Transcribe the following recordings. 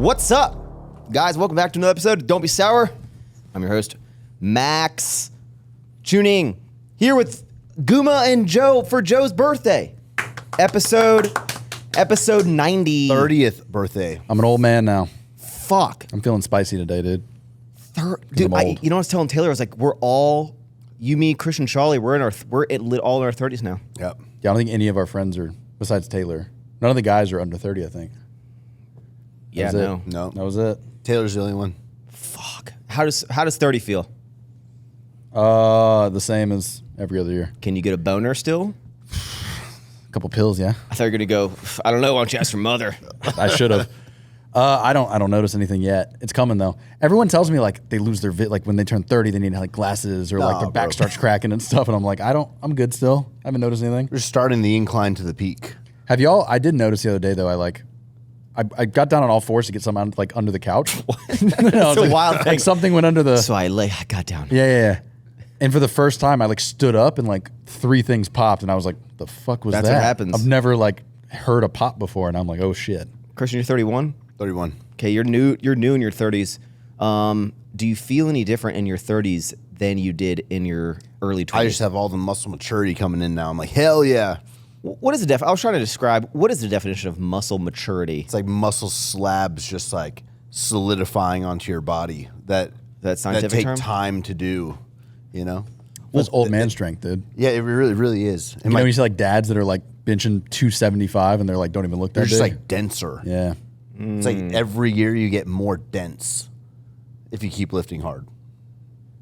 What's up, guys? Welcome back to another episode of Don't Be Sour. I'm your host, Max. Tuning here with Guma and Joe for Joe's birthday. Episode 90. 30th birthday. I'm an old man now. Fuck. I'm feeling spicy today, dude. Dude, you know what I was telling Taylor? I was like, we're all, you, me, Christian, Charlie, we're all in our 30s now. Yep. Yeah, I don't think any of our friends are, besides Taylor. None of the guys are under 30, I think. Yeah, No. That was it. Taylor's the only one. Fuck. How does 30 feel? The same as every other year. Can you get a boner still? A couple pills, yeah. I thought you were gonna go, I don't know, why don't you ask your mother? I should have. I don't notice anything yet. It's coming though. Everyone tells me like they lose their like when they turn 30 they need like glasses or like their back starts cracking and stuff, and I'm like, I'm good still. I haven't noticed anything. We're starting the incline to the peak. Have y'all? I did notice the other day though. I got down on all fours to get something like under the couch. That's a wild thing. Like something went under the. So I got down. Yeah. And for the first time, I like stood up and like three things popped, and I was like, "The fuck was that?" That's what happens. I've never like heard a pop before, and I'm like, "Oh shit." Christian, you're 31. 31. Okay, you're new in your 30s. Do you feel any different in your 30s than you did in your early 20s? I just have all the muscle maturity coming in now. I'm like, hell yeah. What is the I was trying to describe, what is the definition of muscle maturity? It's like muscle slabs just like solidifying onto your body that scientific take time to do, you know? Well, it's old man strength, dude. Yeah, it really is. You know, when you see like dads that are like benching 275 and they're like, don't even look that they're just big. like denser. Yeah. It's like every year you get more dense if you keep lifting hard.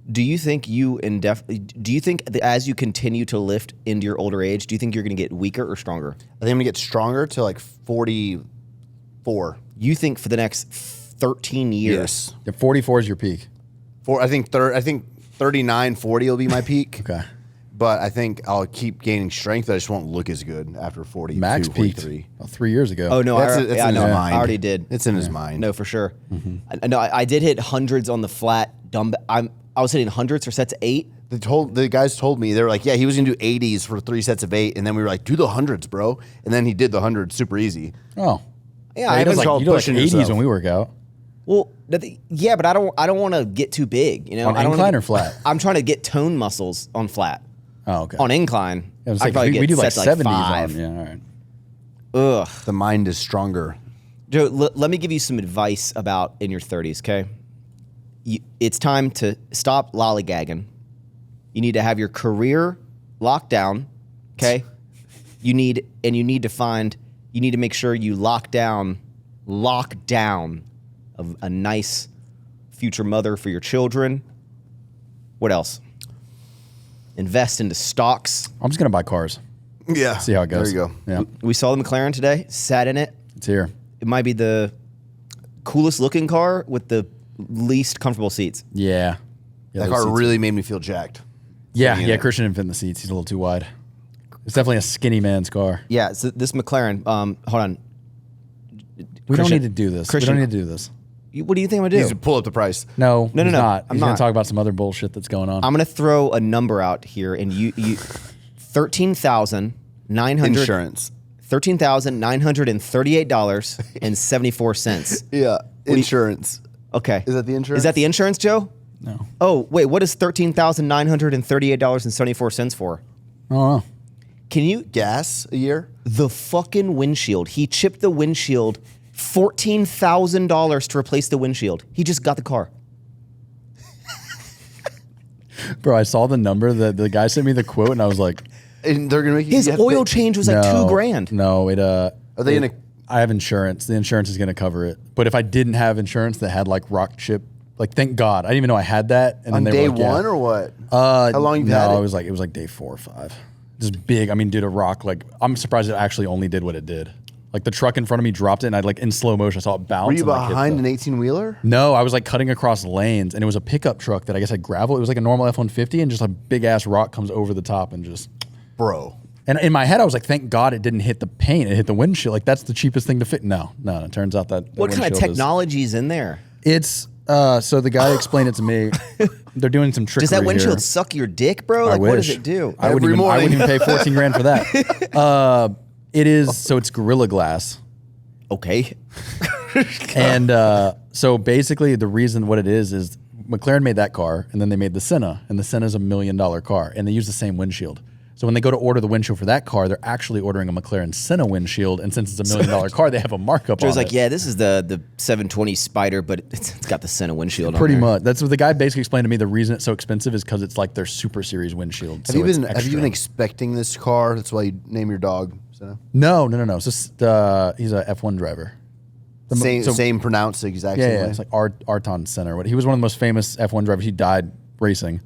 Do you think that as you continue to lift into your older age, do you think you're going to get weaker or stronger? I think I'm going to get stronger to like 44. You think for the next 13 years? Yes. Yeah, 44 is your peak. I think 39, 40 will be my peak. Okay. But I think I'll keep gaining strength. I just won't look as good after 42, Max peaked 43. 3 years ago. Oh, no, It's in his mind. I already did. It's in his mind. No, for sure. Mm-hmm. I did hit hundreds on the flat dumbbell. I was hitting hundreds for sets of 8. The guys told me, they were like, yeah, he was going to do 80s for 3 sets of 8. And then we were like, do the hundreds, bro. And then he did the hundreds super easy. Oh. Yeah, You do like pushing 80s yourself. when we work out. Well, yeah, but I don't want to get too big. You know, On I don't incline wanna or flat? I'm trying to get tone muscles on flat. Oh, okay. On incline, I was I like, probably get we do like sets 70s 5. on. Yeah, all right. Ugh. The mind is stronger. Joe, let me give you some advice about in your 30s, okay? It's time to stop lollygagging. You need to have your career locked down, okay? You need to make sure you lock down a nice future mother for your children. What else? Invest into stocks. I'm just going to buy cars. Yeah. See how it goes. There you go. Yeah. We saw the McLaren today, sat in it. It's here. It might be the coolest looking car with the least comfortable seats. Yeah. That car really made me feel jacked. Yeah. Christian didn't fit in the seats. He's a little too wide. It's definitely a skinny man's car. Yeah, so this McLaren, hold on. We don't need to do this. Christian, we don't need to do this. What do you think I'm He going needs to to do? pull up the price. No, he's not. I'm He's going not. to talk about some other bullshit that's going on. I'm going to throw a number out here, and you $13,900. Insurance. $13,938.74. Yeah. Insurance. Okay. Is that the insurance? Is that the insurance, Joe? No. Oh, wait, what is $13,938.74 for? I don't know. Can you... Gas a year? The fucking windshield. He chipped the windshield, $14,000 to replace the windshield. He just got the car. Bro, I saw the number. The guy sent me the quote, and I was like... And they're going to make you... His oil change was like $2,000. No, Are they going to... I have insurance. The insurance is going to cover it. But if I didn't have insurance that had like rock chip, like thank God, I didn't even know I had that. And On then they day were like, one yeah. or what? How long you had it? It was like day 4 or 5. Just big. I mean, dude, a rock. Like I'm surprised it actually only did what it did. Like the truck in front of me dropped it, and I like in slow motion I saw it bounce. Were you and, like, hit behind an 18-wheeler? No, I was like cutting across lanes, and it was a pickup truck that I guess had gravel. It was like a normal F-150, and just a big ass rock comes over the top and just. Bro. And in my head, I was like, thank God it didn't hit the paint. It hit the windshield. Like, that's the cheapest thing to fit. No. It turns out that What kind of technology is in there? It's, so the guy explained it to me. They're doing some trickery Does that windshield here. suck your dick, bro? I Like, what wish. does it do? I wouldn't even pay $14,000 for that. It is, so it's Gorilla Glass. Okay. And so basically, the reason what it is McLaren made that car, and then they made the Senna, and the Senna is $1 million car, and they use the same windshield. So when they go to order the windshield for that car, they're actually ordering a McLaren Senna windshield, and since it's $1 million car, they have a markup on it. Joe's like, yeah, this is the 720 Spider, but it's got the Senna windshield on Pretty there. much. That's what the guy basically explained to me. The reason it's so expensive is because it's like their Super Series windshield. Have you been expecting this car? That's why you name your dog. So. No. It's just he's a F1 driver. Same pronounced the exact same way. It's like Arton Senna. He was one of the most famous F1 drivers. He died racing.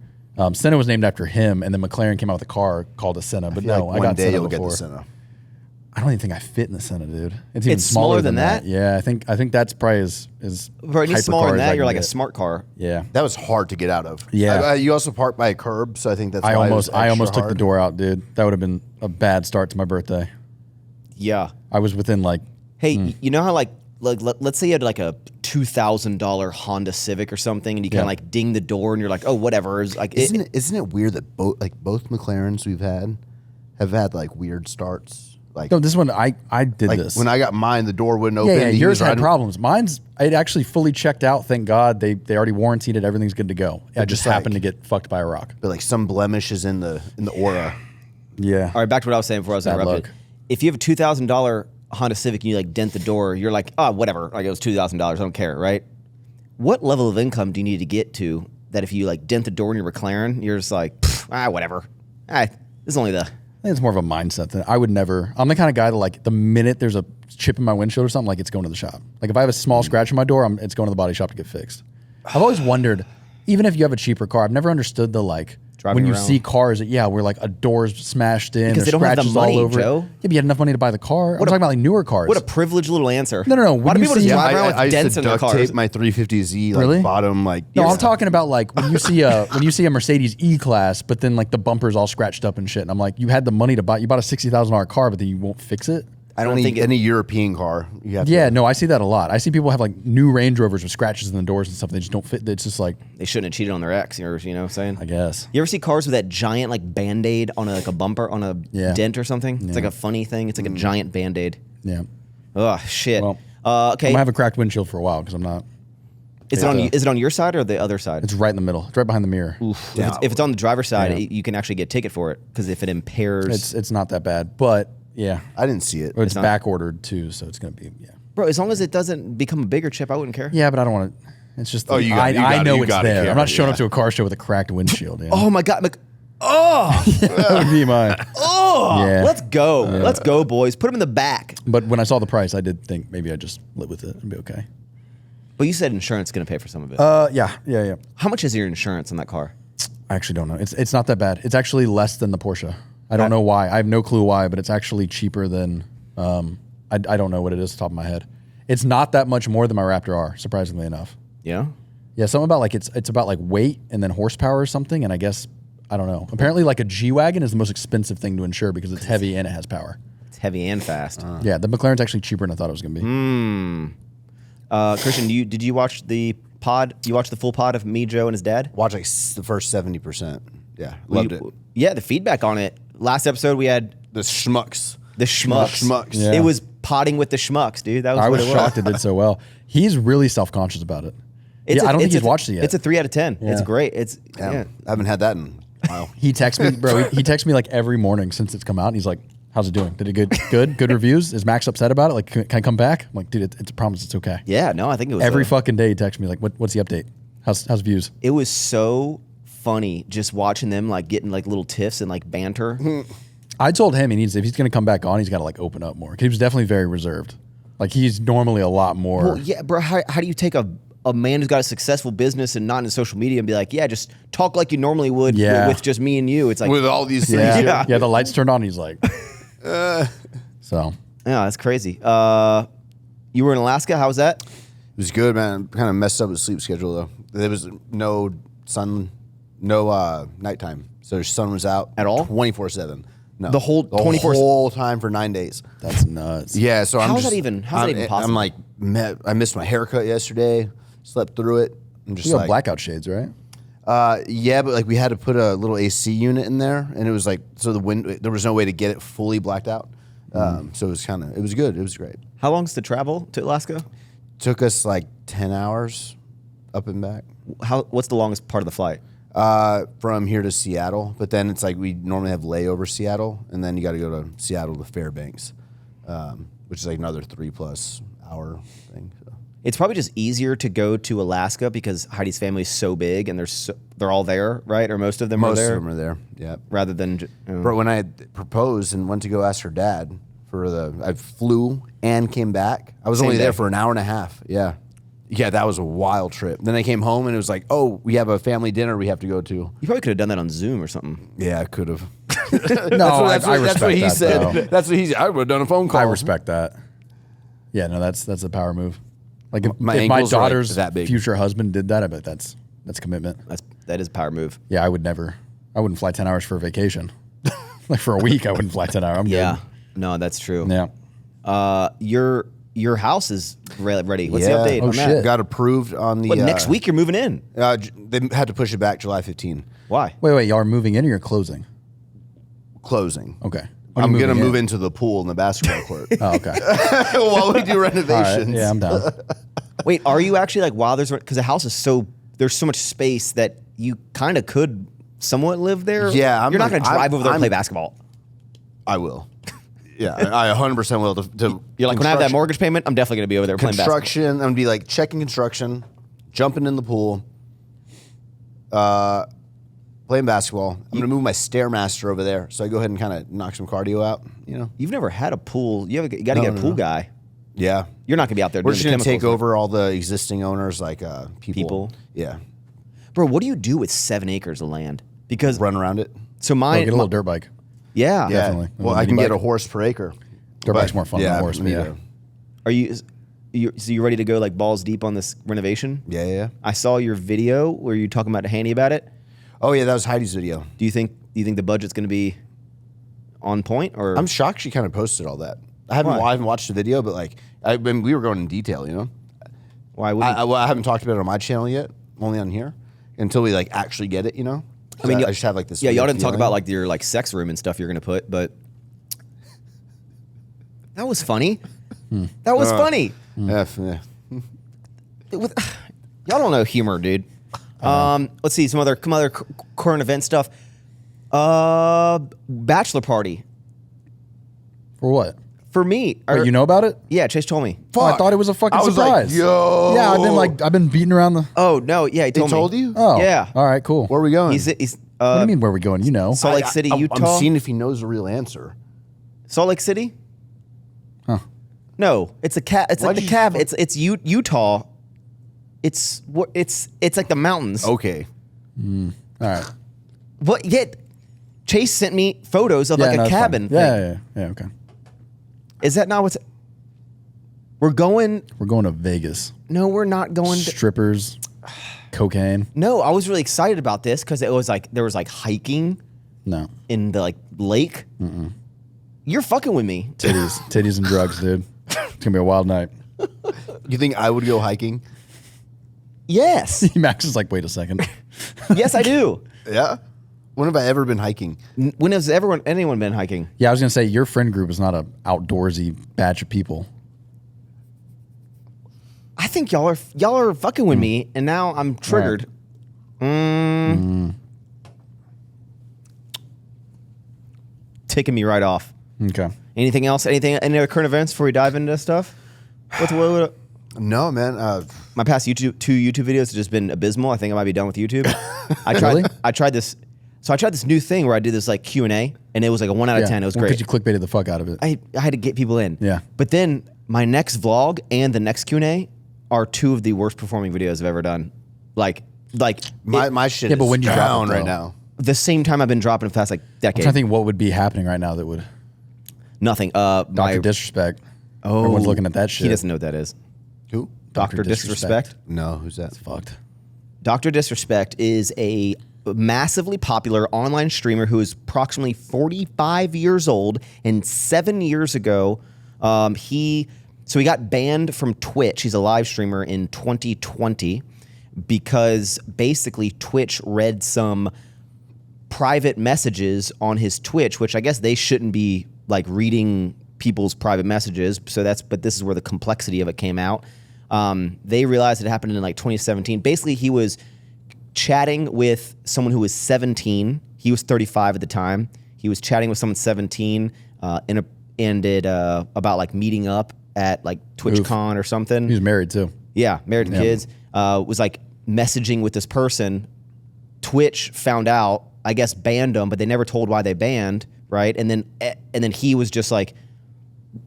Senna was named after him, and then McLaren came out with a car called a Senna. But no, like I got Senna Senna you'll before. Get the Senna. I don't even think I fit in the Senna, dude. It's even It's smaller than that? Yeah, I think that's probably as Bro, any smaller than that, you're like a smart car. Yeah. That was hard to get out of. Yeah. You also parked by a curb, so I think that's why I it was almost took the hard. door out, dude. That would have been a bad start to my birthday. Yeah. I was within like Hey, you know how like let's say you had like a $2,000 Honda Civic or something, and you kind of like ding the door, and you're like, oh, whatever. It's like, Isn't it weird that both McLarens we've had have had like weird starts? Like no, this one I did like this. when I got mine, the door wouldn't open. Yeah, He yours was had riding- problems. Mine's it actually fully checked out. Thank God they already warranted it. Everything's good to go. I just just happened to like- get fucked by a rock. But like some blemishes in the aura. Yeah. all right, back to what I was saying before I was Bad interrupted. luck. If you have a $2,000 Honda Civic and you like dent the door, you're like, oh, whatever. Like it was $2,000. I don't care, right? What level of income do you need to get to that if you like dent the door in your McLaren, you're just like, whatever. This is only the. I think it's more of a mindset thing. I would never. I'm the kind of guy that like the minute there's a chip in my windshield or something, like it's going to the shop. Like if I have a small scratch in my door, it's going to the body shop to get fixed. I've always wondered, even if you have a cheaper car, I've never understood the like Driving when you around. see cars that where like a door's smashed in, Because there's they don't have the scratches money, all over Joe. it. Yeah, but you had enough money to buy the car. I'm talking about like newer cars. What a privileged little answer. No. A lot When of you people just see- drive around with I dents used to in their duct cars. tape my 350Z like Really? bottom like. No, yeah. I'm talking about like when you see a Mercedes E-Class, but then like the bumper's all scratched up and shit. And I'm like, you had the money to buy. You bought a $60,000 car, but then you won't fix it. I don't think any European car. You have Yeah, to, no, I see that a lot. I see people have like new Range Rovers with scratches in the doors and stuff. They just don't fit. It's just like, They shouldn't have cheated on their ex. You know what I'm saying? I guess. You ever see cars with that giant like Band-Aid on a bumper on a Yeah. dent or something? It's like a funny thing. It's like a giant Band-Aid. Yeah. Oh shit. Well, Okay. I'm gonna have a cracked windshield for a while because I'm not. Is it on your side or the other side? It's right in the middle. It's right behind the mirror. If it's on the driver's side, Yeah. you can actually get a ticket for it because if it impairs, It's not that bad, but yeah, I didn't see it. it's not- back ordered too, so it's gonna be bro. As long as it doesn't become a bigger chip, I wouldn't care. Yeah, but I don't want to. It's just Oh, you I gotta- know you it's gotta there. care, I'm not showing up yeah. to a car show with a cracked windshield. Yeah. Oh my god. that would be my. Oh, Yeah. let's go. Let's go, boys. Put them in the back. But when I saw the price, I did think maybe I'd just live with it and be okay. But you said insurance is going to pay for some of it. Yeah. How much is your insurance on that car? I actually don't know. It's not that bad. It's actually less than the Porsche. I don't know why. I have no clue why, but it's actually cheaper than. I don't know what it is off the top of my head. It's not that much more than my Raptor R, surprisingly enough. Yeah. Yeah, something about like it's about like weight and then horsepower or something, and I guess I don't know. Apparently, like a G-Wagon is the most expensive thing to insure because it's heavy and it has power. It's heavy and fast. Yeah, the McLaren's actually cheaper than I thought it was gonna be. Christian, did you watch the pod? You watched the full pod of me, Joe, and his dad? Watch like the first 70%. Yeah, loved it. Yeah, the feedback on it. Last episode we had The schmucks. the schmucks. Schmucks. Yeah. It was potting with the schmucks, dude. That was I what was it shocked it did so well. He's really self-conscious about it. I don't think he's watched it yet. It's a 3 out of 10. It's Yeah. great. It's Yeah, I haven't had that in a while. He texts me, bro. He texts me like every morning since it's come out, and he's like, "How's it doing? Did it good reviews? Is Max upset about it? Like, can I come back?" I'm like, "Dude, it's a promise. It's okay." Yeah, no, I think it was Every fucking day he texts me like, "What's the update? How's views?" It was so funny just watching them like getting like little tiffs and like banter. I told him if he's gonna come back on, he's got to like open up more. 'Cause he was definitely very reserved. Like he's normally a lot more. Well, yeah, bro. How do you take a man who's got a successful business and not in social media and be like, yeah, just talk like you normally would Yeah. with just me and you? It's like, With all these things. yeah, Yeah. yeah. The lights turned on. And he's like, so yeah, that's crazy. You were in Alaska. How was that? It was good, man. Kind of messed up with sleep schedule though. There was no sun, no nighttime, so the sun was out At all? 24/7. No, The whole 24 whole time for 9 days. that's nuts. Yeah, so How's that even possible? I'm like, I missed my haircut yesterday. Slept through it. I'm just You have like, blackout shades, right? yeah, but like we had to put a little AC unit in there, and it was like so the wind. There was no way to get it fully blacked out. So it was good. It was great. How long's the travel to Alaska? Took us like 10 hours up and back. What's the longest part of the flight? From here to Seattle, but then it's like we normally have layover Seattle, and then you got to go to Seattle to Fairbanks, which is like another 3+ hour thing. So. It's probably just easier to go to Alaska because Heidi's family is so big and they're all there, right? Or most of them are there. Most of them are there, yeah. Rather than... But when I proposed and went to go ask her dad I flew and came back. I was Same only day. there for an hour and a half, yeah. Yeah, that was a wild trip. Then I came home and it was like, oh, we have a family dinner we have to go to. You probably could have done that on Zoom or something. Yeah, I could have. No, That's I respect what he that, said. though. That's what he said. I would have done a phone call. I respect that. Yeah, no, that's a power move. Like if My my ankles are, like, daughter's that big. future husband did that, I bet that's commitment. That is a power move. Yeah, I wouldn't fly 10 hours for a vacation. Like for a week, I wouldn't fly 10 hours. I'm Yeah. good. No, that's true. Yeah. Your house is ready. What's the Yeah. update Oh, on that? shit. Got approved on the... What, next week you're moving in? They had to push it back July 15. Why? Wait, y'all are moving in or you're closing? Closing. Okay. I'm going to moving move in? into the pool and the basketball court Oh, okay. while we do All right. renovations. Yeah, I'm down. Wait, are you actually like, wow, because the house is there's so much space that you kind of could somewhat live there? Yeah, You're not going to drive over there and play basketball. I will. Yeah, I 100% will. You're like, when I have that mortgage payment, I'm definitely going to be over there playing basketball. Construction, I'm going to be like checking construction, jumping in the pool, playing basketball. I'm going to move my Stairmaster over there, so I go ahead and kind of knock some cardio out, you know? You've never had a pool. You got to get a pool guy. Yeah. You're not going to be out there We're doing just the going to take chemicals. over all the existing owners, like people. Yeah. Bro, what do you do with 7 acres of land? Because Run around it. so Oh, mine, get a little dirt bike. yeah. Yeah. Definitely. Well, A I can mini get a bike. horse per acre. Dirt bike's more fun than a horse, but me yeah. too. Are you ready to go like balls deep on this renovation? Yeah. I saw your video where you talking about Handy about it. Oh, yeah, that was Heidi's video. Do you think the budget's going to be on point or I'm shocked she kind of posted all that. I haven't watched the video, but like, we were going in detail, you know? why would I haven't talked about it on my channel yet, only on here, until we like actually get it, you know? I mean, I just have like this. yeah, y'all weird didn't talk feeling. about like your like sex room and stuff you're going to put, but that was funny. That was funny. Yeah. Y'all don't know humor, dude. Let's see some other current event stuff. Bachelor party For what? for me. Wait, you know about it? Yeah, Chase told me. Oh, I thought it was a fucking I was like, surprise. yo. Yeah, I've been beating around the. Oh no, yeah, he They told told me. you? Oh, Yeah. All right, cool. Where are we going? He's what do you mean where are we going? You know. Salt Lake City, Utah. I'm seeing if he knows the real answer. Salt Lake City? Huh. No, it's a cat. It's like Why'd the you- cab. It's Utah. It's like the mountains. Okay. All right. What? Yet Chase sent me photos of like no, a it's fine. cabin. thing. Yeah. Okay. Is that not what's? We're going. We're going to Vegas. No, we're not going. To, Strippers, cocaine. no, I was really excited about this because it was like there was like hiking No. in the like lake. You're fucking with me. Titties and drugs, dude. It's gonna be a wild night. You think I would go hiking? Yes, Max is like, wait a second. yes, I do. Yeah. When have I ever been hiking? When has anyone been hiking? Yeah, I was gonna say your friend group is not a outdoorsy batch of people. I think y'all are fucking with me, and now I'm triggered. Taking me right off. Okay. Anything else? Any other current events before we dive into stuff? What No, man. my past two YouTube videos have just been abysmal. I think I might be done with YouTube. I tried this. So I tried this new thing where I did this like Q&A, and it was like a 1 out of 10. It was great. Because you clickbaited the fuck out of it. I had to get people in. Yeah. But then my next vlog and the next Q&A are two of the worst performing videos I've ever done. Like My shit Yeah, but is when you drop down it, right though. now. the same time I've been dropping for the past like I'm decade. trying to think what would be happening right now that would Nothing. Dr. Disrespect. Everyone's looking at that shit. He doesn't know what that is. Who? Dr. Disrespect. No, who's that? Fucked. Dr. Disrespect is a massively popular online streamer who is approximately 45 years old, and 7 years ago, he got banned from Twitch. He's a live streamer in 2020 because basically Twitch read some private messages on his Twitch, which I guess they shouldn't be like reading people's private messages. But this is where the complexity of it came out. They realized it happened in like 2017. Basically, he was chatting with someone who was 17. He was 35 at the time. He was chatting with someone 17 ended about like meeting up at like TwitchCon or something. He was married too. Yeah, married and kids. Was like messaging with this person. Twitch found out, I guess banned him, but they never told why they banned, right? And then he was just like,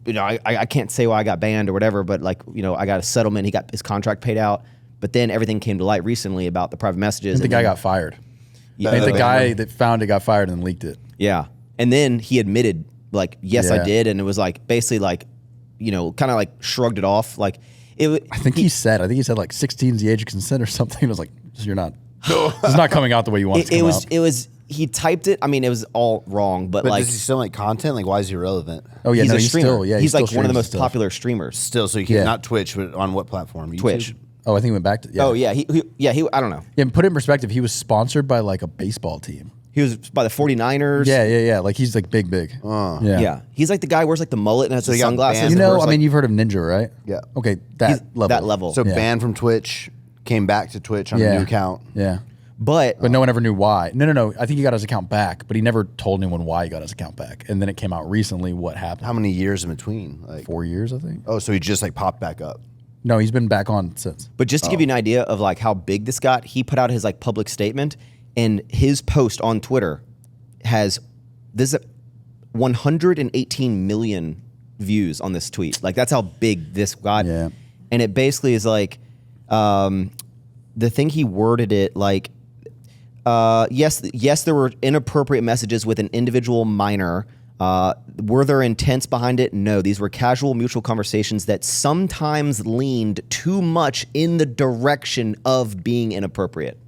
you know, I can't say why I got banned or whatever, but like, you know, I got a settlement. He got his contract paid out. But then everything came to light recently about the private messages. The guy got fired. Yeah, I think the guy that found it got fired and leaked it. Yeah. And then he admitted, like, yes, I Yeah. did. And it was like, basically like, you know, kind of like shrugged it off. Like, I think he said like 16 is the age of consent or something. It was like, you're not, it's not coming out the way you want it to come out. It was, he typed it. I mean, it was all wrong, but like, does he still make content? Like, why is he relevant? Oh yeah, he's no, a he's streamer. still, yeah, he's like one of the most stuff. popular streamers. Still, so you can Yeah. not Twitch, but on what platform? YouTube? Twitch. Oh, I think he went back to, yeah. Oh yeah. He I don't know. Yeah, and put it in perspective, he was sponsored by like a baseball team. He was by the 49ers. Yeah. Like he's like big. Yeah. He's like the guy who wears like the mullet and has the he got sunglasses. banned. You and know, wears, I like- mean, you've heard of Ninja, right? Yeah. Okay, He's that level. So Yeah. banned from Twitch, came back to Twitch on a new account. Yeah. but But no one ever knew why. No. I think he got his account back, but he never told anyone why he got his account back. And then it came out recently what happened. How many years in between? Like 4 years, I think. Oh, so he just like popped back up. No, he's been back on since. But just to give you an idea of like how big this got, he put out his like public statement, and his post on Twitter has 118 million views on this tweet. Like that's how big this got. Yeah. And it basically is like the thing he worded it like yes, there were inappropriate messages with an individual minor. Were there intents behind it? No, these were casual mutual conversations that sometimes leaned too much in the direction of being inappropriate.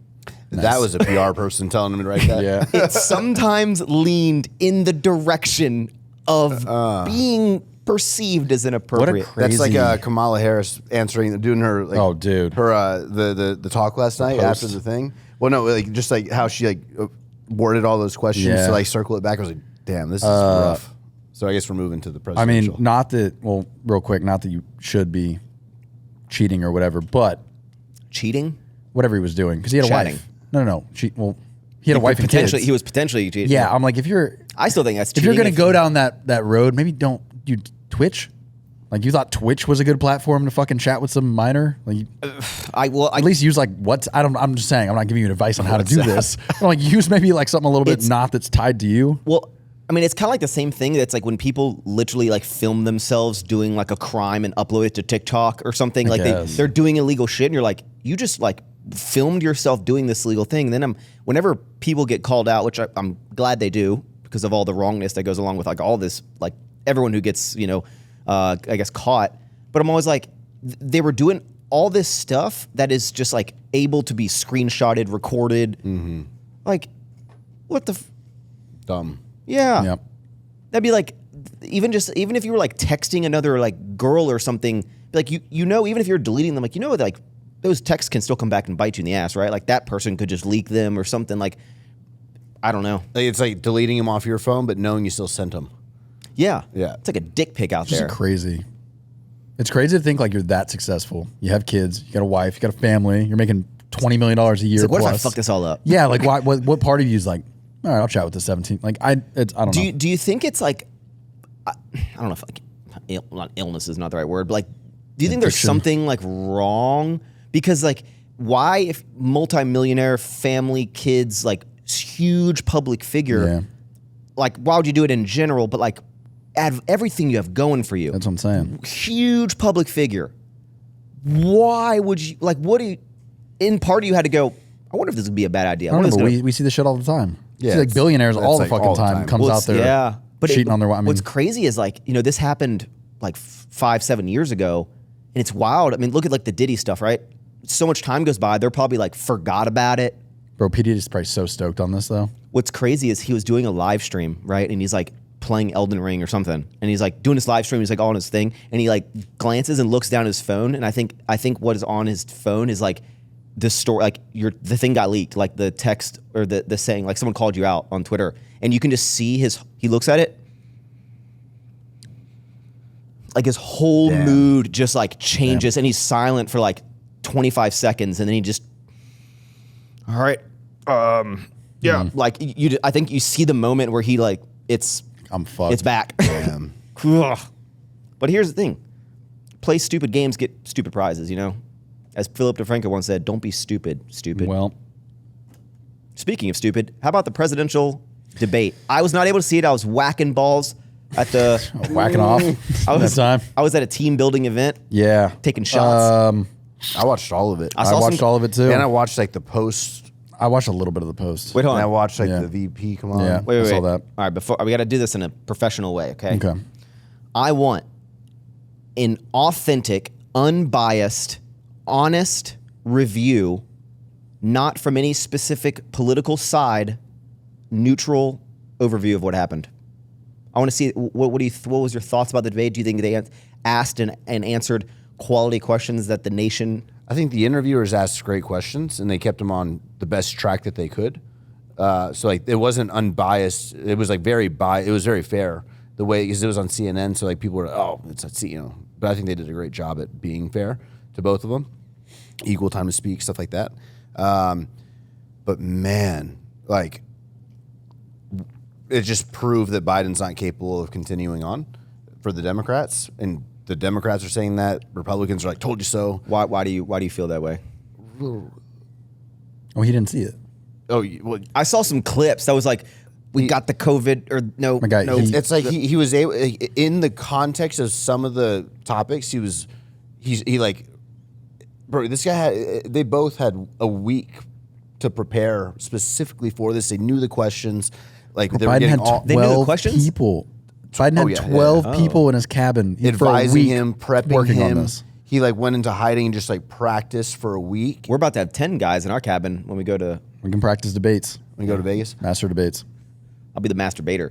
That was a PR person telling him to write that. Yeah. It sometimes leaned in the direction of being perceived as inappropriate. That's like Crazy. Kamala Harris doing her. Like, Oh, dude. her the talk last night post. after the thing. Well, no, like just like how she like worded all those questions Yeah. to like circle it back. I was like, damn, this is rough. So I guess we're moving to the I mean, presidential. not that, well, real quick, not that you should be cheating or whatever, but Cheating? whatever he was doing, because he had a Chatting. wife. No. He had a wife and kids. He was potentially cheating. Yeah, I'm like, if you're I still think that's if cheating. you're gonna go down that road, maybe don't you Twitch. Like you thought Twitch was a good platform to fucking chat with some minor. Like at least use like I'm just saying, I'm not giving you advice on how to do this. But like use maybe like something a little bit not that's tied to you. Well, I mean, it's kind of like the same thing. That's like when people literally like film themselves doing like a crime and upload it to TikTok or something. Like guess. they're doing illegal shit, and you're like, you just like filmed yourself doing this illegal thing. And then whenever people get called out, which I'm glad they do because of all the wrongness that goes along with like all this, like everyone who gets I guess caught. But I'm always like, they were doing all this stuff that is just like able to be screenshotted, recorded. Mm-hmm. Like, what the? Dumb. Yeah. Yep. That'd be like, even if you were like texting another like girl or something, like you know, even if you're deleting them, like like those texts can still come back and bite you in the ass, right? Like that person could just leak them or something. Like, I don't know. Like, it's like deleting them off your phone, but knowing you still sent them. Yeah. Yeah. It's like a dick pic out It's there. just crazy. It's crazy to think like you're that successful. You have kids, you got a wife, you got a family, you're making $20 million a year. It's like, what plus. if I fuck this all up? Yeah, like what part of you is like, all right, I'll chat with the 17. Like I don't know. Do you think it's like, I don't know if like, not illness is not the right word, but like, do you think there's Addiction. something like wrong? Because like, why if multimillionaire family, kids, like huge public figure, Yeah. like why would you do it in general? But like, add everything you have going for you. That's what I'm saying. Huge public figure. Why would you like? What do you? In part, you had to go. I wonder if this would be a bad idea. I don't know, but wonder if we see this shit all the time. Yeah, See, like billionaires that's all the like fucking all the time time. comes out there yeah, but cheating on their wife. I mean, what's crazy is like this happened like 5-7 years ago, and it's wild. I mean, look at like the Diddy stuff, right? So much time goes by, they're probably like forgot about it. bro, PD is probably so stoked on this though. What's crazy is he was doing a live stream, right? And he's like playing Elden Ring or something, and he's like doing his live stream. He's like all on his thing, and he like glances and looks down at his phone, and I think what is on his phone is like the story, like the thing got leaked, like the text or the saying, like someone called you out on Twitter, and you can just see he looks at it, like his whole mood just like changes, and he's silent for like 25 seconds, and then he just, all right, yeah, like I think you see the moment where he like I'm fucked. it's back. But here's the thing: play stupid games, get stupid prizes. You know, as Philip DeFranco once said, "Don't be stupid, stupid." Well, speaking of stupid, how about the presidential debate? I was not able to see it. I was whacking balls at the whacking off that time. I was at a team building event. Yeah, taking shots. I watched all of it. I watched all of it too. And I watched like the post. I watched a little bit of the post. Wait, hold on. And I watched like the VP come on. Yeah, Wait. I saw that. All right, before we got to do this in a professional way, okay? Okay. I want an authentic, unbiased, honest review, not from any specific political side, neutral overview of what happened. I want to see what was your thoughts about the debate? Do you think they asked and answered quality questions that the nation? I think the interviewers asked great questions, and they kept them on the best track that they could. So like it wasn't unbiased. It was like it was very fair the way, because it was on CNN. So like people were, it's at but I think they did a great job at being fair to both of them, equal time to speak, stuff like that. But man, like it just proved that Biden's not capable of continuing on for the Democrats, and the Democrats are saying that. Republicans are like, told you so. Why do you feel that way? Oh, he didn't see it. Oh, well, I saw some clips that was like, we got the COVID or no. My guy, no. it's like he was able, in the context of some of the topics, he like, bro, this guy they both had a week to prepare specifically for this. They knew the questions. Like they were Biden getting had all, 12 questions? people. Biden had 12 people in his cabin for a advising week him, prepping working him. on this. He like went into hiding and just like practiced for a week. We're about to have 10 guys in our cabin when we go to. We can practice debates. When we go to Vegas. Master debates. I'll be the masturbator.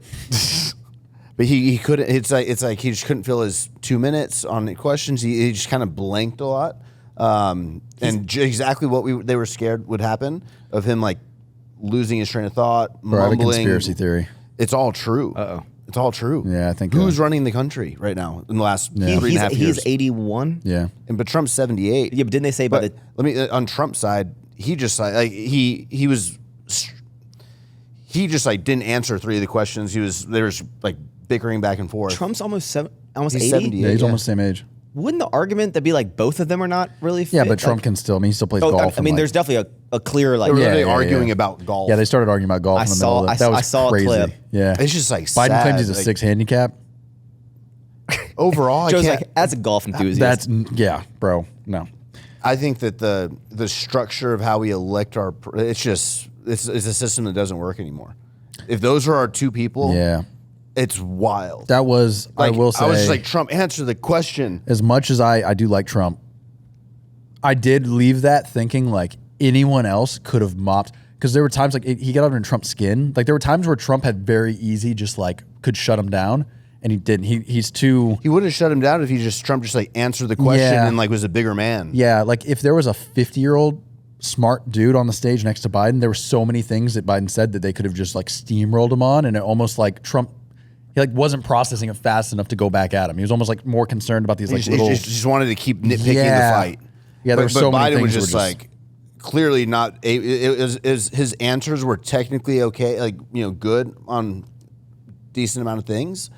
But he couldn't. It's like he just couldn't fill his 2 minutes on the questions. He just kind of blanked a lot. And exactly what they were scared would happen of him like losing his train of thought, Bro, I have a mumbling. conspiracy theory. It's all true. Uh-oh. It's all true. Yeah, I think who's running the country right now in the last 3.5 years? He's 81. Yeah. But Trump's 78. Yeah, but didn't they say by the? Let me on Trump's side, he just like he just like didn't answer 3 of the questions. They were like bickering back and forth. Trump's almost 80. He's 78. Yeah, he's almost the same age. Wouldn't the argument that be like both of them are not really fit? Yeah, but Trump can still. I mean, he still plays golf. I mean, there's definitely a clear like. They were Yeah, literally yeah, arguing yeah. about golf. Yeah, they started arguing about golf I in the saw- middle of it. That I was saw a crazy. clip. Yeah. It's just like Biden sad. claims he's a like, 6 handicap. Overall, Joe's I can't. like, as a golf enthusiast. Bro. No. I think that the structure of how we elect it's a system that doesn't work anymore. If those are our 2 people, Yeah. it's wild. That was, Like, I will say. I was just like, Trump, answer the question. As much as I do like Trump, I did leave that thinking like anyone else could have mopped, because there were times like he got under Trump's skin. Like there were times where Trump had very easy just like could shut him down, and he didn't. He's too. He would have shut him down if Trump just like answered the question Yeah. and like was a bigger man. Yeah, like if there was a 50-year-old smart dude on the stage next to Biden, there were so many things that Biden said that they could have just like steamrolled him on, and it almost like Trump. He like wasn't processing it fast enough to go back at him. He was almost like more concerned about these like He little. just wanted to keep nitpicking Yeah. the fight. Yeah, there but, were so but many Biden was things just were like clearly not. His answers were technically okay, like good on decent amount of things,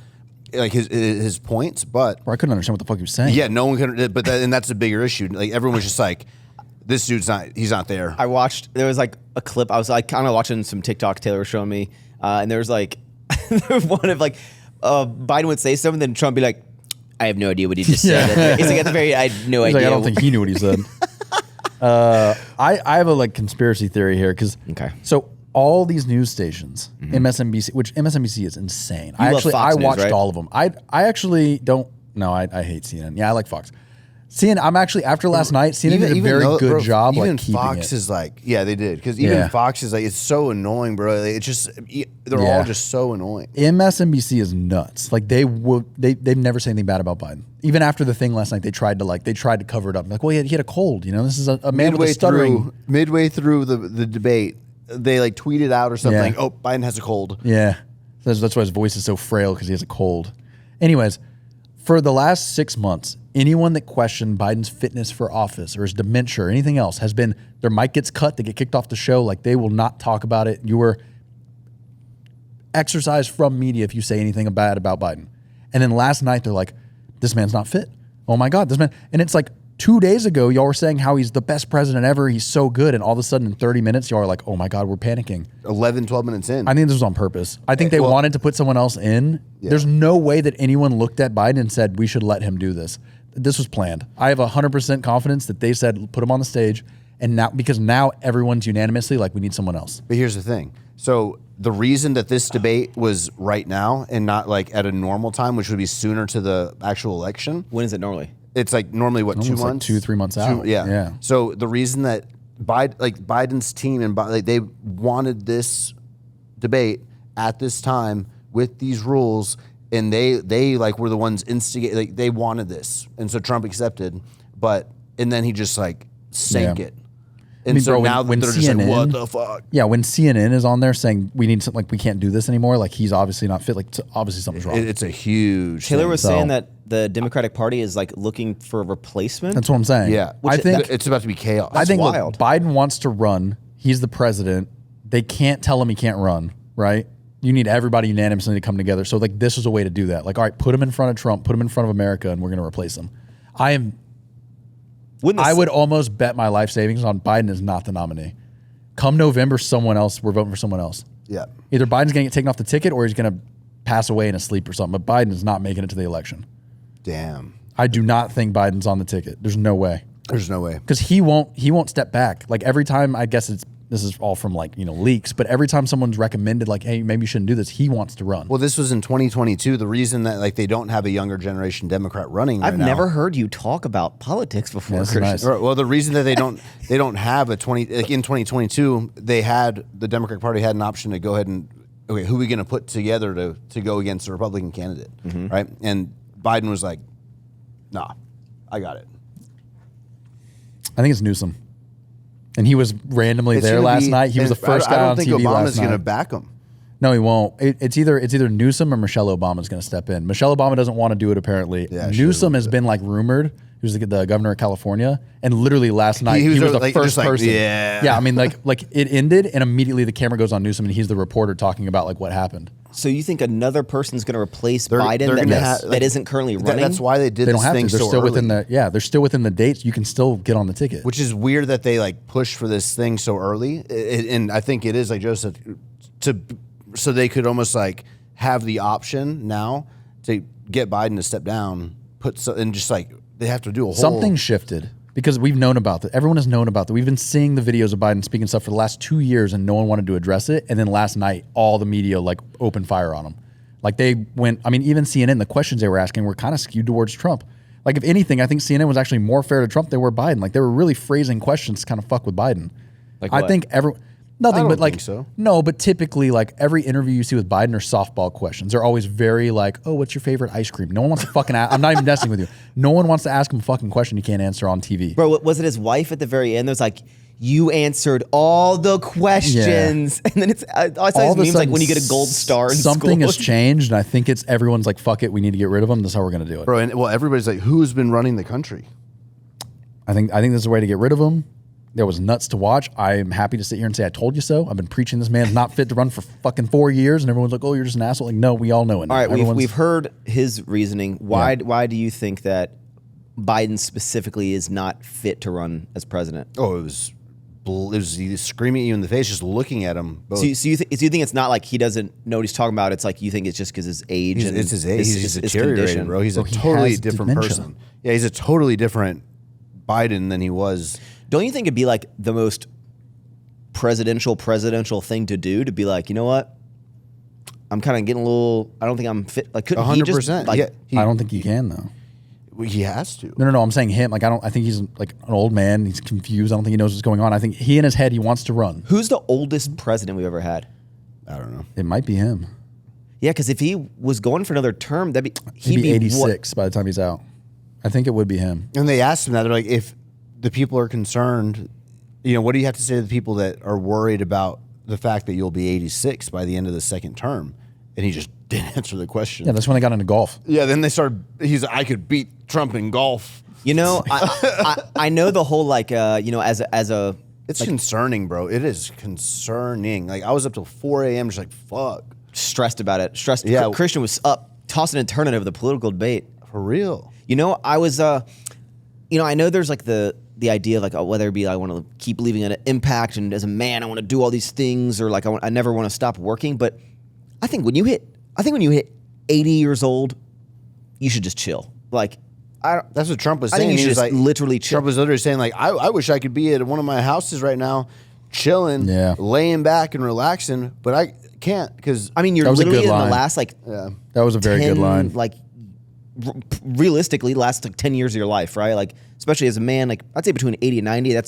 like his points. But Bro, I couldn't understand what the fuck he was saying. yeah, no one could. But and that's a bigger issue. Like everyone was just like, this dude's not. He's not there. I watched. There was like a clip. I was like kind of watching some TikTok Taylor was showing me, and there was like one of like Biden would say something, then Trump be like, I have no idea what he just said. He's like at the very. I had no He's idea. like, I don't think he knew what he said. I have a like conspiracy theory here because Okay. So all these news stations, MSNBC, which MSNBC is insane. You love Fox I News, watched right? all of them. I actually don't. No, I hate CNN. Yeah, I like Fox. CNN. I'm actually after last night. CNN did a very good bro, job. Even like keeping Fox it. is like, yeah, they did because even Yeah. Fox is like, it's so annoying, bro. Like, it's just they're Yeah. all just so annoying. MSNBC is nuts. Like they've never said anything bad about Biden. Even after the thing last night, they tried to cover it up. Like, well, he had a cold. This is a man with a stuttering. Midway through the debate, they like tweeted out or something. Yeah. Like, oh, Biden has a cold. Yeah, that's why his voice is so frail because he has a cold. Anyways, For the last 6 months, anyone that questioned Biden's fitness for office or his dementia or anything else has been, their mic gets cut, they get kicked off the show. Like, they will not talk about it. You were exercised from media if you say anything bad about Biden. And then last night, they're like, this man's not fit. Oh my God, this man. And it's like 2 days ago, y'all were saying how he's the best president ever. He's so good. And all of a sudden in 30 minutes, y'all are like, oh my God, we're panicking. 11, 12 minutes in. I think this was on purpose. I think they wanted to put someone else in. Yeah. There's no way that anyone looked at Biden and said, we should let him do this. This was planned. I have 100% confidence that they said, put him on the stage. And now, because now everyone's unanimously like, we need someone else. But here's the thing. So the reason that this debate was right now and not like at a normal time, which would be sooner to the actual election. When is it normally? It's like normally what, 2 months? Like 2-3 months out. Yeah. So the reason that Biden's team and they wanted this debate at this time with these rules, and they like were the ones instigate. Like they wanted this, and so Trump accepted, and then he just like sank it. And I mean, so now when they're CNN, just like, what the fuck? Yeah, when CNN is on there saying we need something, like we can't do this anymore, like he's obviously not fit, like obviously something's wrong. It's a huge Taylor thing. was saying that the Democratic Party is like looking for a replacement. That's what I'm saying. Yeah. I think it's about to be chaos. I think wild. Look, Biden wants to run. He's the president. They can't tell him he can't run, right? You need everybody unanimously to come together. So like this is a way to do that. Like, all right, put him in front of Trump, put him in front of America, and we're going to replace him. I would almost bet my life savings on Biden is not the nominee. Come November, someone else, we're voting for someone else. Yeah. Either Biden's going to get taken off the ticket or he's going to pass away in his sleep or something. But Biden is not making it to the election. Damn. I do not think Biden's on the ticket. There's no way. There's no way. Because he won't step back. Like every time, I guess this is all from like, leaks, but every time someone's recommended like, hey, maybe you shouldn't do this, he wants to run. Well, this was in 2022. The reason that like they don't have a younger generation Democrat running I've never heard you talk about politics before, Christian. Nice. Well, the reason that they don't have in 2022, the Democratic Party had an option to go ahead and, okay, who are we going to put together to go against a Republican candidate, right? And Biden was like, nah, I got it. I think it's Newsom. And he was randomly there last night. He was the first guy on TV last night. I don't think Obama's going to back him. No, he won't. It's either Newsom or Michelle Obama's going to step in. Michelle Obama doesn't want to do it, apparently. Yeah, Newsom has been like rumored. He was the governor of California, and literally last night he was the first person. Yeah, I mean, like it ended, and immediately the camera goes on Newsom, and he's the reporter talking about like what happened. So you think another person's going to replace Biden that isn't currently running? That's why they did this thing so early. They're still within the dates. You can still get on the ticket. Which is weird that they like push for this thing so early. And I think it is like Joseph so they could almost like have the option now to get Biden to step down, and just like they have to do a whole something shifted. Because we've known about that. Everyone has known about that. We've been seeing the videos of Biden speaking stuff for the last 2 years, and no one wanted to address it. And then last night, all the media like opened fire on him. Like they went. I mean, even CNN, the questions they were asking were kind of skewed towards Trump. Like if anything, I think CNN was actually more fair to Trump than they were Biden. Like they were really phrasing questions to kind of fuck with Biden. Like what? I think nothing, but like so. No, but typically like every interview you see with Biden are softball questions. They're always very like, oh, what's your favorite ice cream? No one wants to fucking ask. I'm not even messing with you. No one wants to ask him a fucking question he can't answer on TV. Bro, was it his wife at the very end? There's like, you answered all the questions, and then I saw these memes like when you get a gold star in something school. has changed, and I think everyone's like, fuck it, we need to get rid of him. That's how we're gonna do it, bro. And everybody's like, who's been running the country? I think this is a way to get rid of him. There was nuts to watch. I am happy to sit here and say I told you so. I've been preaching this man's not fit to run for fucking 4 years, and everyone's like, "Oh, you're just an asshole." Like, no, we all know it. All right, we've heard his reasoning. Why do you think that Biden specifically is not fit to run as president? Oh, it was he was screaming at you in the face, just looking at him. So you think it's not like he doesn't know what he's talking about? It's like you think it's just because his age. It's his age. He's just deteriorated, bro. He's a totally different person. Yeah, he's a totally different Biden than he was. Don't you think it'd be like the most presidential thing to do to be like, you know what? I'm kind of getting a little. I don't think I'm fit. Like, couldn't 100%. He just, like, I don't think he can though. He has to. No. I'm saying him. Like I think he's like an old man. He's confused. I don't think he knows what's going on. I think he in his head he wants to run. Who's the oldest president we've ever had? I don't know. It might be him. Yeah, because if he was going for another term, he'd be 86 by the time he's out. I think it would be him. And they asked him that. They're like, if the people are concerned, what do you have to say to the people that are worried about the fact that you'll be 86 by the end of the second term? And he just didn't answer the question. Yeah, that's when they got into golf. Yeah, then they started. He's I could beat Trump in golf. You know, I know the whole like you know as a It's concerning, bro. It is concerning. Like I was up till 4 a.m. just like fuck. stressed about it. Stressed. Yeah. Christian was up tossing and turning over the political debate. For real. You know, I was you know, I know there's like the idea of like whether it be I want to keep leaving an impact, and as a man I want to do all these things, or like I never want to stop working. But I think when you hit 80 years old, you should just chill. Like That's what Trump was I saying. think you He should was just like, literally chill. Trump was literally saying like, I wish I could be at one of my houses right now, chilling, laying back and relaxing, but I can't because I mean, you're That was a literally good in the line. last like That was a very 10, good line. Like realistically, last like 10 years of your life, right? Like especially as a man, like I'd say between 80 and 90,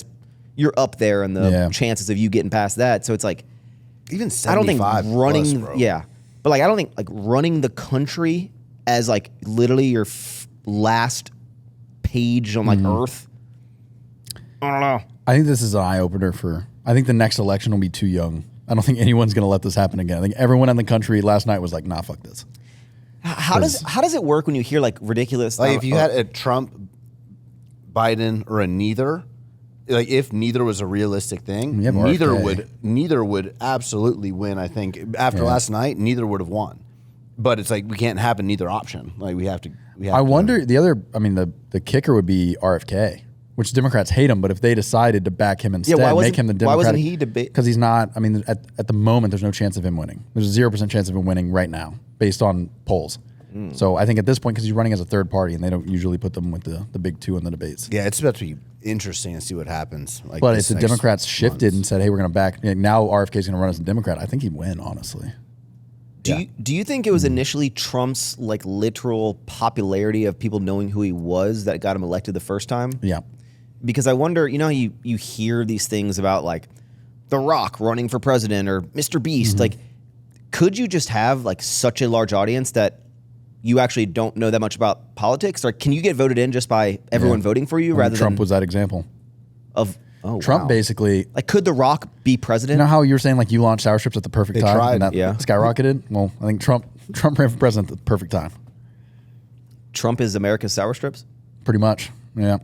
you're up there in the chances of you getting past that. So it's like even I don't think 75 running, plus, bro. but like I don't think like running the country as like literally your last page on like Earth. I don't know. I think this is an eye opener I think the next election will be too young. I don't think anyone's going to let this happen again. I think everyone in the country last night was like, nah, fuck this. How does it work when you hear like ridiculous? Like if you had a Trump, Biden, or a neither, like if neither was a realistic thing, You have RFK. neither would absolutely win. I think after last night, neither would have won. But it's like we can't have a neither option. Like we have to. I wonder the kicker would be RFK, which Democrats hate him, but if they decided to back him instead, make him the Democratic. Why wasn't he debate? Because he's not. I mean, at the moment, there's no chance of him winning. There's a 0% chance of him winning right now, based on polls. So I think at this point, because he's running as a third party, and they don't usually put them with the big two in the debates. Yeah, it's about to be interesting to see what happens. Like But this if the next Democrats shifted months. and said, "Hey, we're going to back," now RFK's going to run as a Democrat, I think he'd win. Honestly, Do you think it was initially Trump's like literal popularity of people knowing who he was that got him elected the first time? yeah. Because I wonder, you know, you hear these things about like The Rock running for president or Mr. Beast. Like, could you just have like such a large audience that you actually don't know that much about politics? Or can you get voted in just by everyone voting for you rather Trump than was that example. Trump wow. basically. Like, could The Rock be You president? know how you were saying like you launched sour strips at the perfect time tried, and that skyrocketed? Well, I think Trump ran for president at the perfect time. Trump is America's sour strips, Pretty much. Yeah.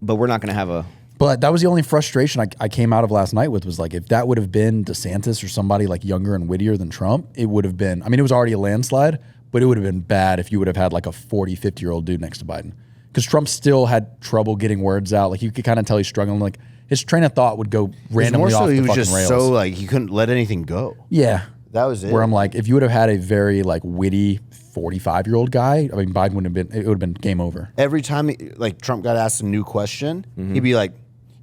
but we're not going to have a. But that was the only frustration I came out of last night with was like if that would have been DeSantis or somebody like younger and wittier than Trump, it would have been, I mean, it was already a landslide, but it would have been bad if you would have had like a 40, 50-year-old dude next to Biden. Because Trump still had trouble getting words out. Like you could kind of tell he's struggling. Like his train of thought would go randomly off the he was fucking just rails. so like he couldn't let anything go. Yeah. That was it. Where I'm like, if you would have had a very like witty 45-year-old guy, I mean, Biden wouldn't have been, it would have been game over. Every time like Trump got asked a new question, he'd be like,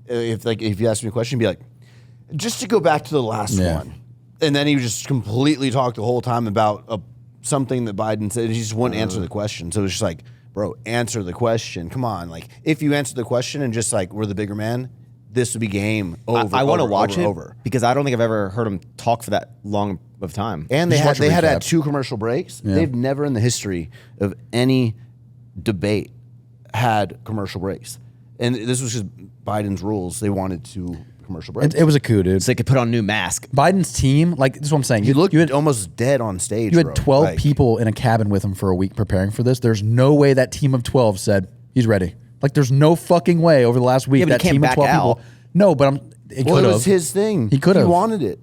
if you asked me a question, he'd be like, just to go back to the last one. And then he would just completely talk the whole time about something that Biden said. He just wouldn't answer the question. So it was just like, bro, answer the question. Come on. Like if you answer the question and just like, we're the bigger man, this would be game over. I want to watch it over. because I don't think I've ever heard him talk for that long of time. And they Just watch a had recap. 2 commercial breaks. Yeah. They've never in the history of any debate had commercial breaks. And this was just Biden's rules. They wanted 2 commercial breaks. It was a coup, dude. So they could put on a new mask. Biden's team, like this is what I'm saying. He looked you had almost dead on stage. You had bro. 12 Like, people in a cabin with him for a week preparing for this. There's no way that team of 12 said he's ready. Like there's no fucking way over the last week Yeah, but that he can't team of back 12 out. people. No, but it Well, could it have. was his thing. He could have. He wanted it.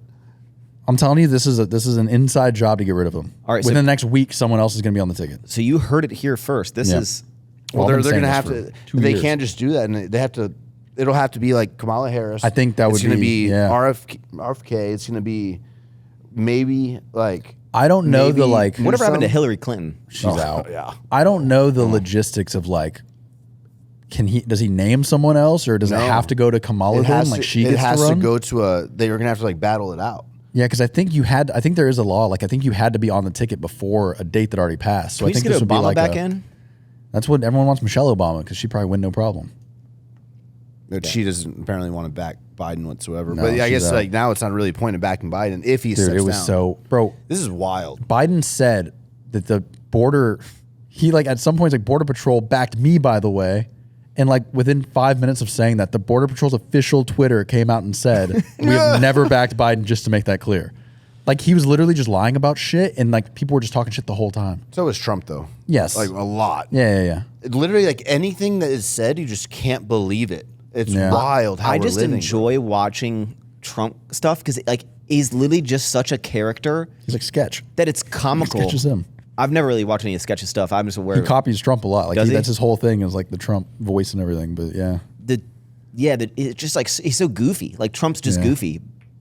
I'm telling you, this is an inside job to get rid of him. All right, Within so- the next week, someone else is going to be on the ticket. So you heard it here first. This Yeah. is Well, I've been they're going to saying have this to. for 2 They years. can't just do that, and they have to. It'll have to be like Kamala Harris. I think that would it's gonna be- be yeah. RFK. It's going to be maybe like. I don't know the maybe like. whatever happened to Newsom. Hillary Clinton. She's Oh, out. yeah. I don't know the logistics of like. Does he name someone else or does it No. have to go to Kamala It then? has Like to, she it gets has to run? go to a. They are going to have to like battle it out. Yeah, because I think there is a law. Like I think you had to be on the ticket before a date that already passed. So Can we I just think get this would be Obama like back in? That's what everyone wants Michelle Obama because she probably win no problem. But she doesn't apparently want to back Biden whatsoever. No, but I she's guess out. like now it's not really a point of backing Biden if he Dude, steps it was down. so bro. This is wild. Biden said that the border, he like at some points like Border Patrol backed me, by the way. And like within 5 minutes of saying that, the Border Patrol's official Twitter came out and said, we have never backed Biden, just to make that clear. Like he was literally just lying about shit, and like people were just talking shit the whole time. So was Trump though. Yes, Like a lot. Yeah. Literally, like anything that is said, you just can't believe it. It's wild how I we're just living, enjoy watching Trump stuff because like he's literally just such a character. He's like sketch. That it's comical. Sketches him. I've never really watched any of the sketches stuff. I'm just aware. He copies Trump a lot. Like Does he? that's his whole thing is like the Trump voice and everything. But yeah, it's just like he's so goofy. Like Trump's just goofy.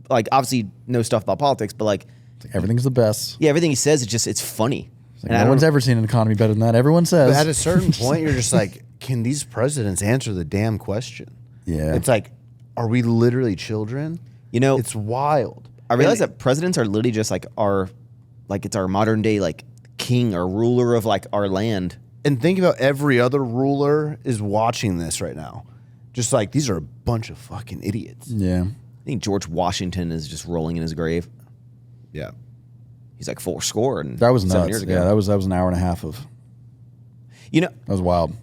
Like obviously knows stuff about politics, but like everything's the best. Yeah, everything he says it's funny. Like no one's ever seen an economy better than that. Everyone says. But at a certain point, you're just like, can these presidents answer the damn question? Yeah. It's like, are we literally children? You know, it's wild. I realize that presidents are literally just like it's our modern day like king or ruler of like our land. And think about every other ruler is watching this right now. Just like these are a bunch of fucking idiots. Yeah. I think George Washington is just rolling in his grave. Yeah. He's like 4 and that was 7 nuts. years ago. Yeah, that was an hour and a half of. You know, that was wild.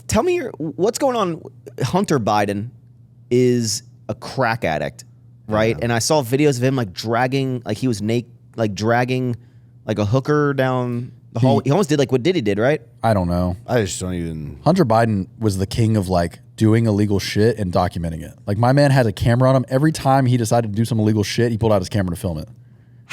Tell me what's going on. Hunter Biden is a crack addict, right? And I saw videos of him like dragging, like he was naked, like dragging like a hooker down the hall. He almost did like what Diddy did, right? I don't know. I just don't even. Hunter Biden was the king of like doing illegal shit and documenting it. Like my man had a camera on him. Every time he decided to do some illegal shit, he pulled out his camera to film it.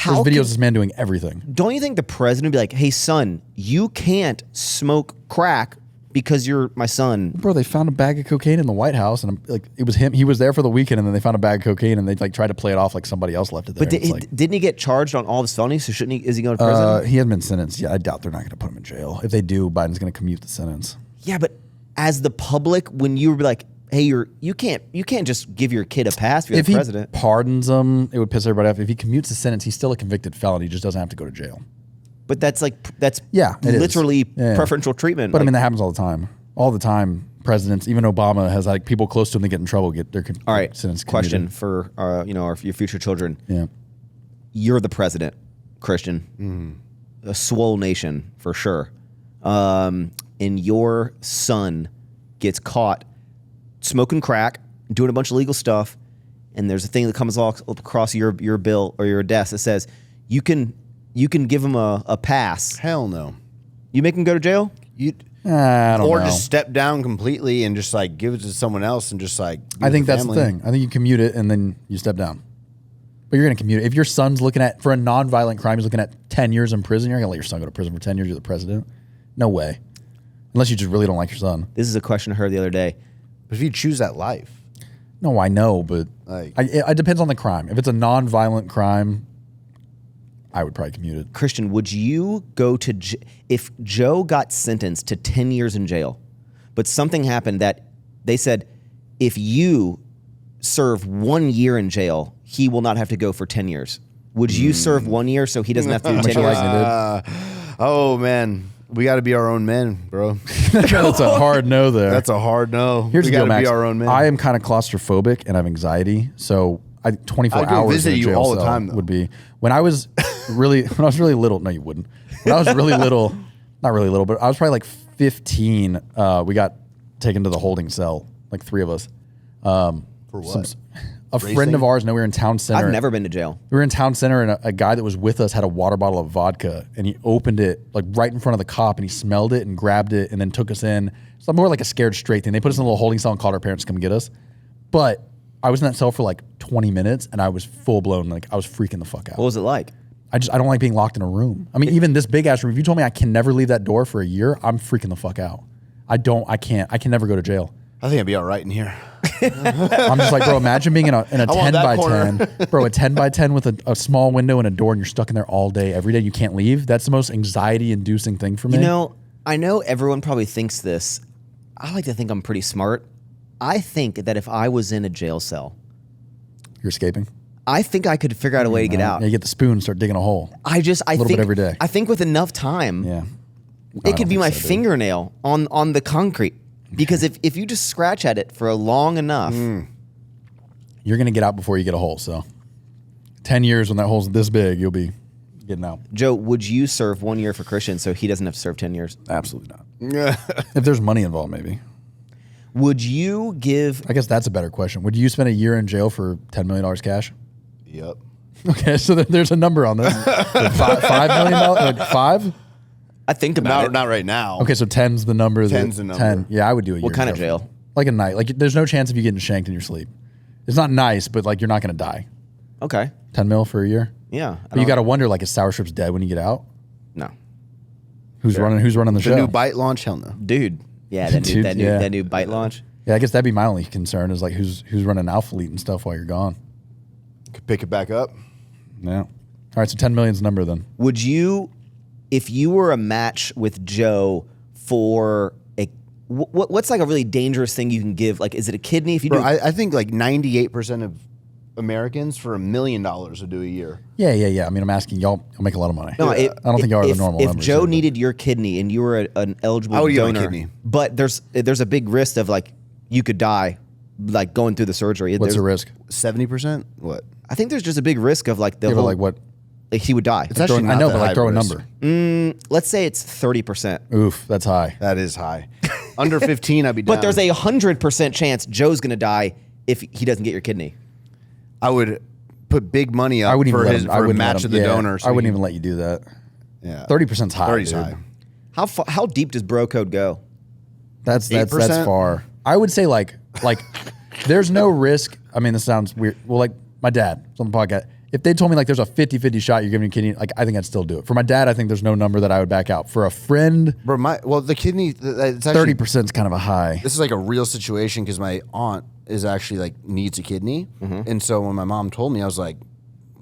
There's videos of this man doing everything. Don't you think the president would be like, hey, son, you can't smoke crack because you're my son? Bro, they found a bag of cocaine in the White House, and like it was him. He was there for the weekend, and then they found a bag of cocaine, and they like tried to play it off like somebody else left it there. But didn't he get charged on all of his felonies? So shouldn't he? Is he going to prison? He hasn't been sentenced. Yeah, I doubt they're not going to put him in jail. If they do, Biden's going to commute the sentence. Yeah, but as the public, when you were like, hey, you can't just give your kid a pass if you're the president. If he pardons him, it would piss everybody off. If he commutes the sentence, he's still a convicted felon. He just doesn't have to go to jail. But that's literally preferential treatment. But I mean, that happens all the time. All the time, presidents, even Obama has like people close to him that get in trouble get their all right. sentence Question commuted. for your future children. Yeah, you're the president, Christian, a swole nation for sure, and your son gets caught smoking crack, doing a bunch of illegal stuff, and there's a thing that comes across your bill or your desk that says you can give him a pass. Hell no. You make him go to jail? I don't know. Just step down completely and just like give it to someone else and just like. I think that's the thing. I think you commute it and then you step down. But you're going to commute it. If your son's looking at, for a non-violent crime, he's looking at 10 years in prison, you're going to let your son go to prison for 10 years, you're the president? No way. Unless you just really don't like your son. This is a question I heard the other day. But if you choose that life. No, I know, but like, it depends on the crime. If it's a non-violent crime, I would probably commute it. Christian, would you go to if Joe got sentenced to 10 years in jail, but something happened that they said, if you serve 1 year in jail, he will not have to go for 10 years. Would you serve 1 year so he doesn't have to do 10 years? Oh, man. We got to be our own men, bro. That's a hard no there. That's a hard no. Here's we the deal, got to Max. be our own men. I am kind of claustrophic and I have anxiety, so 24 I go hours visit in a you jail all the cell time, though. would be when I was really little. No, you wouldn't. When I was really little, not really little, but I was probably like 15. We got taken to the holding cell, like 3 of us. For what? A friend of ours. No, we were in town center. I've never been to jail. We were in town center, and a guy that was with us had a water bottle of vodka, and he opened it like right in front of the cop, and he smelled it and grabbed it, and then took us in. So more like a scared straight thing. They put us in a little holding cell and called our parents to come get us. But I was in that cell for like 20 minutes, and I was full blown, like I was freaking the fuck out. What was it like? I don't like being locked in a room. I mean, even this big ass room. If you told me I can never leave that door for a year, I'm freaking the fuck out. I can never go to jail. I think I'd be all right in here. I'm just like, bro, imagine being in a 10 by 10, bro, a 10 by 10 with a small window and a door, and you're stuck in there all day, every day. You can't leave. That's the most anxiety inducing thing for me. You know, I know everyone probably thinks this. I like to think I'm pretty smart. I think that if I was in a jail cell, You're escaping. I think I could figure out a way to get out. Yeah, you get the spoon and start digging a hole. I little think bit every day. I think with enough time, Yeah. it could be my fingernail on the concrete. Because if you just scratch at it for long enough, You're going to get out before you get a hole. So 10 years when that hole's this big, you'll be getting out. Joe, would you serve 1 year for Christian so he doesn't have to serve 10 years? Absolutely not. If there's money involved, maybe. Would you give... I guess that's a better question. Would you spend a year in jail for $10 million cash? Yep. Okay, so there's a number on this. $5 million? Like 5? I think about it. Not right now. Okay, so 10's the number. 10's the number. 10. Yeah, I would do a year. What kind of jail? jail? Like a night. Like there's no chance of you getting shanked in your sleep. It's not nice, but like you're not going to die. Okay. 10 mil for a year? Yeah. But you got to wonder, like, is Sour Strip's dead when you get out? No. Who's running the show? The new bite launch? Hell no. Dude. Yeah, that new bite launch. Yeah, I guess that'd be my only concern is like who's running Alpha Elite and stuff while you're gone. Could pick it back up. Yeah. All right, so 10 million's the number then. Would you, if you were a match with Joe for a, what's like a really dangerous thing you can give? Like, is it a kidney? If you Bro, do, I think like 98% of Americans for $1 million would do a year. Yeah. I mean, I'm asking y'all make a lot of money. no, I don't think y'all are the normal If numbers Joe here, needed your kidney and you were an eligible I would give him a donor, kidney. but there's a big risk of like you could die, like going through the surgery. What's There's- the risk? 70%? What? I think there's just a big risk of like the Yeah, but whole, like what? like he would die. It's actually I not know, that but high like throw a risk. number. Let's say it's 30%. Oof, that's high. That is high. Under 15, I'd be down. But there's a 100% chance Joe's gonna die if he doesn't get your kidney. I would put big money up I wouldn't for even his let him, I for a wouldn't let match him- of the yeah, donor. I wouldn't even let you do that. Yeah. 30%'s high. 30's dude. high. How deep does bro code go? That's 8%? far. I would say like there's no risk. I mean, this sounds weird. Well, like my dad on the podcast, if they told me like there's a 50-50 shot you're giving a kidney, like I think I'd still do it. For my dad, I think there's no number that I would back out. For a friend, Bro, the kidney, it's actually 30% is kind of a high. This is like a real situation because my aunt is actually like needs a kidney, and so when my mom told me, I was like,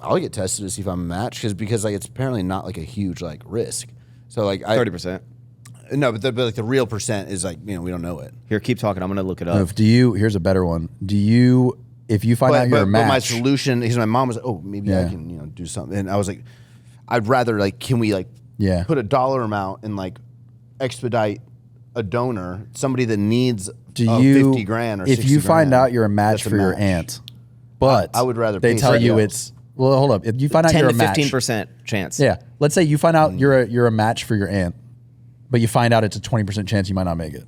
I'll get tested to see if I'm a match because like it's apparently not like a huge like risk. So like 30%. No, but like the real percent is like we don't know it. Here, keep talking. I'm gonna look it up. Here's a better one. If you find out you're a match, But my solution, because my mom was like, oh, maybe I Yeah. can do something, and I was like, I'd rather like, can we like Yeah. put a dollar amount and like expedite a donor, somebody that needs 50 grand or 60 if you find grand, out you're a match that's for your match. aunt, but I would rather they pay tell you somebody it's well, hold up. If you find out 10 you're to a match, 15% chance. yeah. Let's say you find out you're a match for your aunt, but you find out it's a 20% chance you might not make it.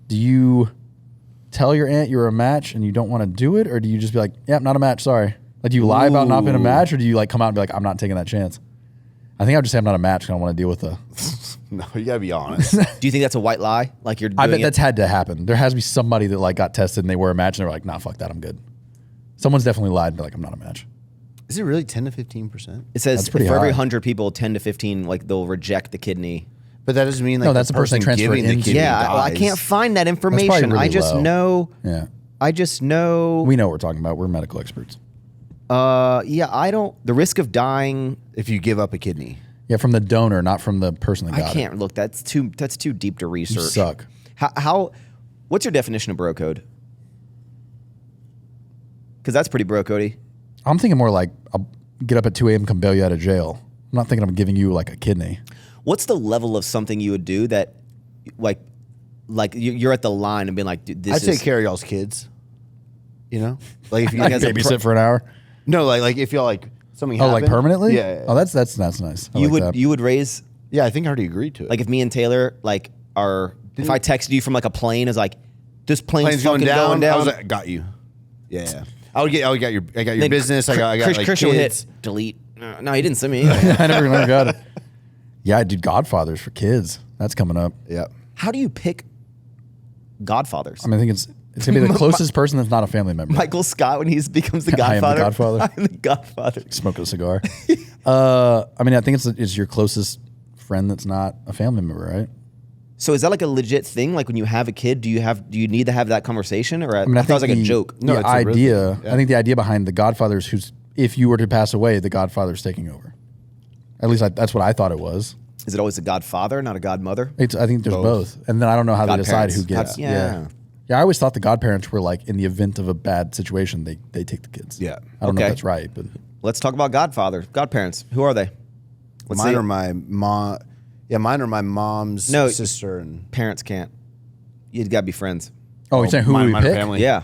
Do you tell your aunt you're a match and you don't want to do it, or do you just be like, "Yep, not a match, sorry"? Like, do you lie about not being a match, or do you like come out and be like, "I'm not taking that chance"? I think I would just say I'm not a match. I don't want to deal with the. No, you gotta be honest. Do you think that's a white lie? Like you're doing I bet it? that's had to happen. There has to be somebody that like got tested and they were a match and they're like, "Nah, fuck that, I'm good." Someone's definitely lied and be like, "I'm not a match." Is it really 10 to 15%? It says That's pretty for every high. 100 people, 10 to 15 like they'll reject the kidney. But that doesn't mean like No, that's the person they transfer giving the into. kidney Yeah, I dies. can't find that probably information. really I just low. know. Yeah, I just know. we know what we're talking about. We're medical experts. Yeah, I don't. The risk of dying. If you give up a kidney. Yeah, from the donor, not from the person that got I can't look. That's too deep to it. You research. suck. How? What's your definition of bro code? Because that's pretty bro codey. I'm thinking more like I'll get up at 2 a.m. come bail you out of jail. I'm not thinking I'm giving you like a kidney. What's the level of something you would do that, like you're at the line and being like, dude, this I'd is take care of y'all's kids. You know? Like if you Like as a babysit for an hour. No, like if y'all like something Oh, happened. like permanently? Yeah. Oh, that's nice. I you like would that. you would raise Yeah, I think I already agreed to it. like if me and Taylor like are if I texted you from like a plane is like this plane's plane's fucking going down. I was like, got you. Yeah. I got your Then business. I got like Christian would kids. hit delete. No, he didn't send me anything. I never got it. Yeah, I did Godfathers for kids. That's coming up. Yeah. How do you pick Godfathers? I mean, I think it's gonna be the closest person that's not a family member. Michael Scott when he becomes the I am the Godfather. Godfather. I'm the Godfather. Smoking a cigar. I mean, I think it's your closest friend that's not a family member, right? So is that like a legit thing? Like when you have a kid, do you need to have that conversation, or I mean, I thought it was like think a the- joke? No, the it's a real idea. thing. Yeah. I think the idea behind the Godfathers, who's if you were to pass away, the Godfather's taking over. At least that's what I thought it was. Is it always a Godfather, not a Godmother? I think there's both. And then I don't know how they decide who Godparents. gets. Yeah. Yeah, I always thought the godparents were like in the event of a bad situation, they take the kids. Yeah. I don't know Okay. if that's right, but Let's talk about godparents. Who are they? What's Mine the- are my mom. Yeah, mine are my mom's sister and Parents can't. You gotta be friends. you're saying who mine, we mine are pick? family. Yeah.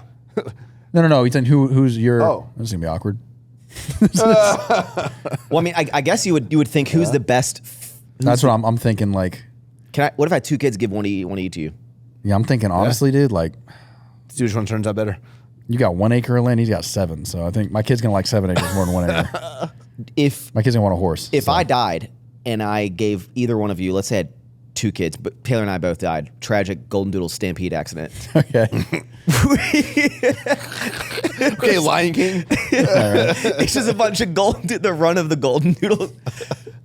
No. You're saying who's your? Oh. This is gonna be awkward. Well, I mean, I guess you would think who's the best. That's what I'm thinking. Like, What if I had two kids give one to each to you? yeah, I'm thinking honestly, dude. Like, see which one turns out better. You got 1 acre of land. He's got 7. So I think my kid's gonna like 7 acres more than 1 acre. If My kid's gonna want a horse. if so. I died and I gave either one of you, let's say I had 2 kids, but Taylor and I both died. Tragic golden doodle stampede accident. Okay. Okay, Lion King. It's just a bunch of the run of the golden doodle.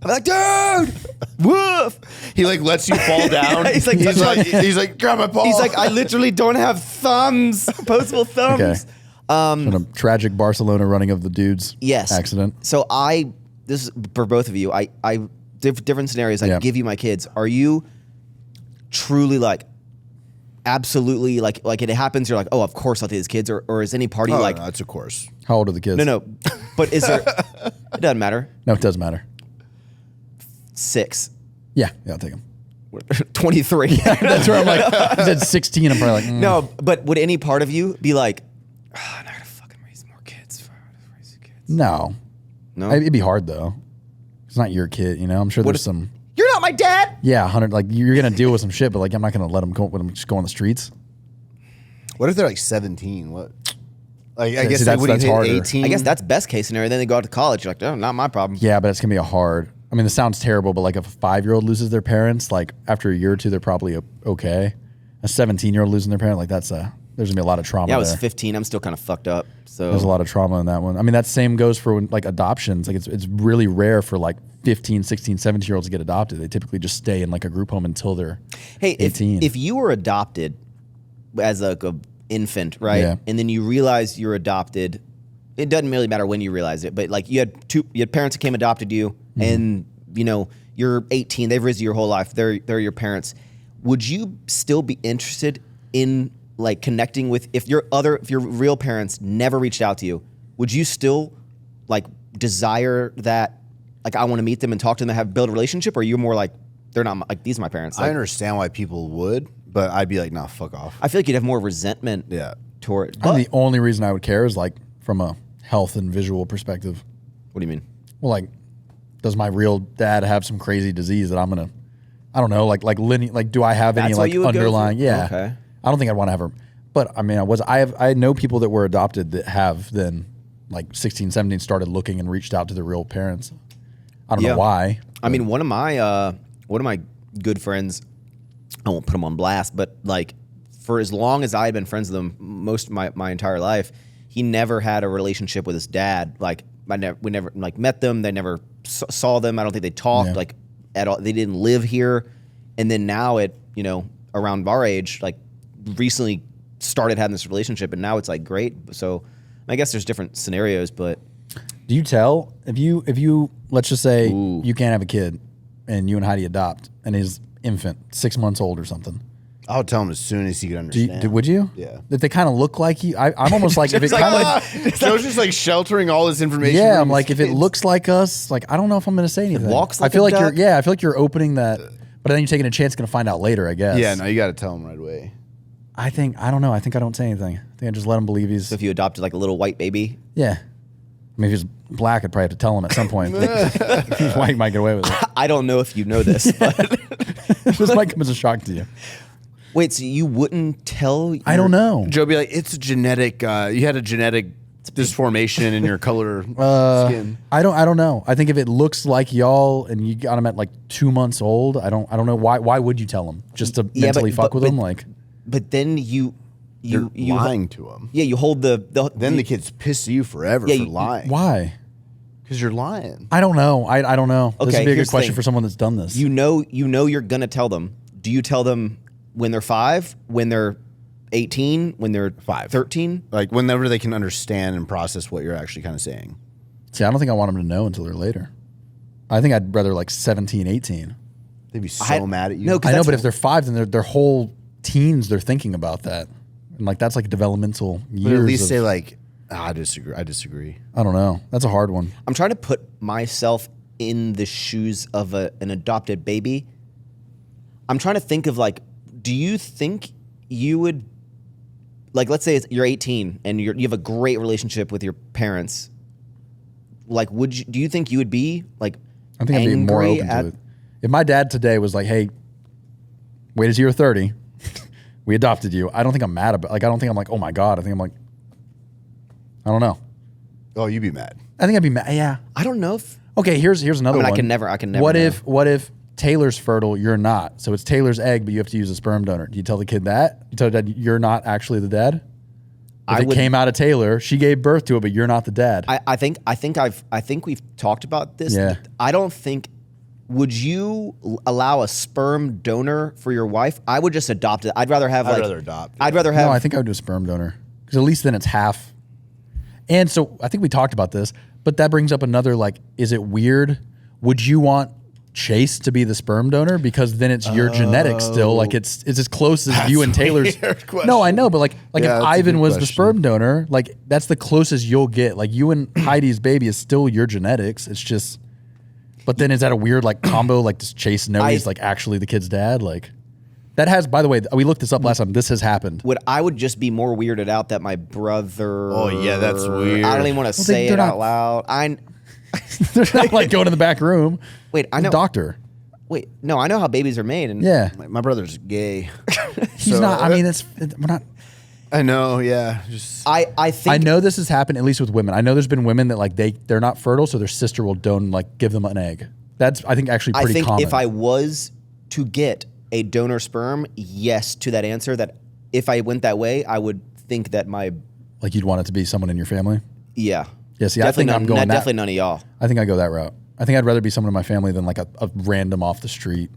I'm like, dude, woof. He like lets you fall down. Yeah, he's like, grab my paw. He's like, I literally don't have thumbs, opposable thumbs. Okay. A tragic Barcelona running of the dudes. Yes. Accident. So this is for both of you. Different scenarios. I Yeah. give you my kids. Are you truly like, absolutely like it happens? You're like, oh, of course I'll take these kids, or is any party like? No, that's of course. How old are the kids? No. But is there? It doesn't matter. No, it doesn't matter. 6. Yeah, I'll take them. 23. That's where I'm like, you said 16. I'm probably like, No, but would any part of you be like, oh, I'm not gonna fucking raise more kids. Raise kids. No. No. It'd be hard though. It's not your kid, you know. I'm sure there's some. You're not my dad. Yeah, 100. Like you're gonna deal with some shit, but like I'm not gonna let them just go on the streets. What if they're like 17? What? Like, I Yeah, guess see, like, what do you that's hit harder. 18? I guess that's best case scenario. Then they go out to college. You're like, oh, not my problem. Yeah, but it's gonna be a hard. I mean, this sounds terrible, but like if a 5-year-old loses their parents, like after a year or two, they're probably okay. A 17-year-old losing their parent, like there's gonna be a lot of trauma. Yeah, I was there. 15. I'm still kind of fucked up. So There's a lot of trauma in that one. I mean, that same goes for like adoptions. Like it's really rare for like 15, 16, 17-year-olds to get adopted. They typically just stay in like a group home until they're Hey, 18. if you were adopted as a infant, right? Yeah. And then you realize you're adopted, it doesn't really matter when you realize it, but like you had parents that came adopted you, Mm-hmm. and you know you're 18. They've raised you your whole life. They're your parents. Would you still be interested in like connecting with if your real parents never reached out to you? Would you still like desire that? Like, I want to meet them and talk to them and build a relationship, or are you more like they're not like these are my parents? I Like, understand why people would, but I'd be like, nah, fuck off. I feel like you'd have more resentment Yeah. toward. I But, think the only reason I would care is like from a health and visual perspective. what do you mean? Well, like, does my real dad have some crazy disease that I'm gonna, I don't know, like do I have any That's what like you would go underlying? for? Yeah. Okay. I don't think I'd want to have her, but I mean, I know people that were adopted that have then like 16, 17 started looking and reached out to their real parents. I don't Yeah. know why. I mean, one of my good friends, I won't put him on blast, but like for as long as I had been friends with him, most of my entire life, he never had a relationship with his dad. Like we never like met them. They never saw them. I don't think they talked Yeah. like at all. They didn't live here. And then now around our age, like recently started having this relationship, and now it's like great. So I guess there's different scenarios, but Do you tell if you let's just say Ooh. you can't have a kid and you and Heidi adopt and he's infant, 6 months old or something? I'll tell him as soon as he can understand. Would you? Yeah. If they kind of look like you, I'm almost like if it kind of Joe's just like sheltering all this information. yeah, from I'm his like if it kids. looks like us, like I don't know if I'm going to say anything. walks I like feel a like duck. I feel like you're opening that, but then you're taking a chance, going to find out later, I guess. Yeah, no, you got to tell him right away. I don't know. I think I don't say anything. I think I just let him believe he's. so if you adopted like a little white baby, Yeah. I mean, if he's black, I'd probably have to tell him at some point. If he's white, he might get away with it. I don't know if you know this, but This might come as a shock to you. wait, so you wouldn't tell? I don't know. Joe be like, it's a genetic. You had a genetic disformation in your color skin. I don't know. I think if it looks like y'all and you got him at like 2 months old, I don't know why would you tell him just to Yeah, mentally fuck but- with him? Like, But then you You're lying to him. Yeah, you hold the Then the kid's pissed at you forever Yeah, for you- lying. why? Because you're lying. I don't know. I don't know. This Okay, would be a here's good the question thing. for someone that's done this. you know you're gonna tell them. Do you tell them when they're 5, when they're 18, when they're 13? Like whenever they can understand and process what you're actually kind of saying. See, I don't think I want them to know until they're later. I think I'd rather like 17, 18. They'd be so mad at you. No, 'cause I know, that's- but if they're 5, then their whole teens, they're thinking about that. And like that's like developmental years. but at least of- say like, I disagree. I don't know. That's a hard one. I'm trying to put myself in the shoes of an adopted baby. I'm trying to think of like, do you think you would, like, let's say you're 18 and you have a great relationship with your parents. Like, do you think you would be like, I think I'd be more angry open at- to it. If my dad today was like, "Hey, wait until you're 30, we adopted you," I don't think I'm mad about. Like, I don't think I'm like, "Oh my god." I think I'm like, I don't know. Oh, you'd be mad. I think I'd be mad. Yeah. I don't know if. Okay, here's another one. I can never. What know. if Taylor's fertile, you're not? So it's Taylor's egg, but you have to use a sperm donor. Do you tell the kid that? You tell dad you're not actually the dad? If it came out of Taylor, she gave birth to it, but you're not the dad. I think we've talked about this. Yeah. I don't think. Would you allow a sperm donor for your wife? I would just adopt it. I'd rather have I'd rather adopt. I'd rather have. No, I think I would do a sperm donor because at least then it's half. And so I think we talked about this, but that brings up another like, is it weird? Would you want Chase to be the sperm donor because then it's your genetics still? Like it's as close as you and Taylor's. No, I know, but like if Ivan was the sperm donor, like that's the closest you'll get. Like you and Heidi's baby is still your genetics. It's just. But then is that a weird like combo? Like does Chase know he's like actually the kid's dad? Like that has. By the way, we looked this up last time. This has happened. I would just be more weirded out that my brother. Oh yeah, that's weird. I don't even want to say it out loud. They're not like going to the back room. Wait, I know. Doctor. Wait, no, I know how babies are made. And Yeah, My brother's gay. he's not. I mean, we're not. I know. Yeah. Just. I think I know this has happened at least with women. I know there's been women that like they're not fertile, so their sister will give them an egg. That's I think actually pretty common. If I was to get a donor sperm, yes to that answer. That if I went that way, I would think that like you'd want it to be someone in your family. Yeah. Yeah. See, I think I'm going that. Definitely none of y'all. I think I go that route. I think I'd rather be someone in my family than like a random off the street.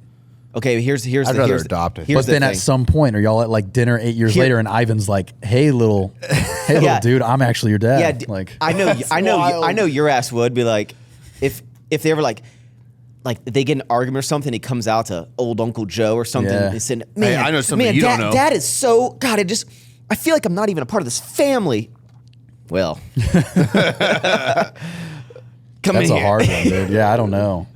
Okay, I'd rather adopt it. But then at some point, are y'all at like dinner 8 years later, and Ivan's like, "Hey, little dude, I'm actually your dad." Yeah, like I know your ass would be like, if they ever like they get an argument or something, he comes out to old Uncle Joe or something. Yeah. And said, Hey, "Man, I know something you dad, don't know. Dad is so God. I feel like I'm not even a part of this family." Well, come that's in a here. hard one, dude. Yeah, I don't know.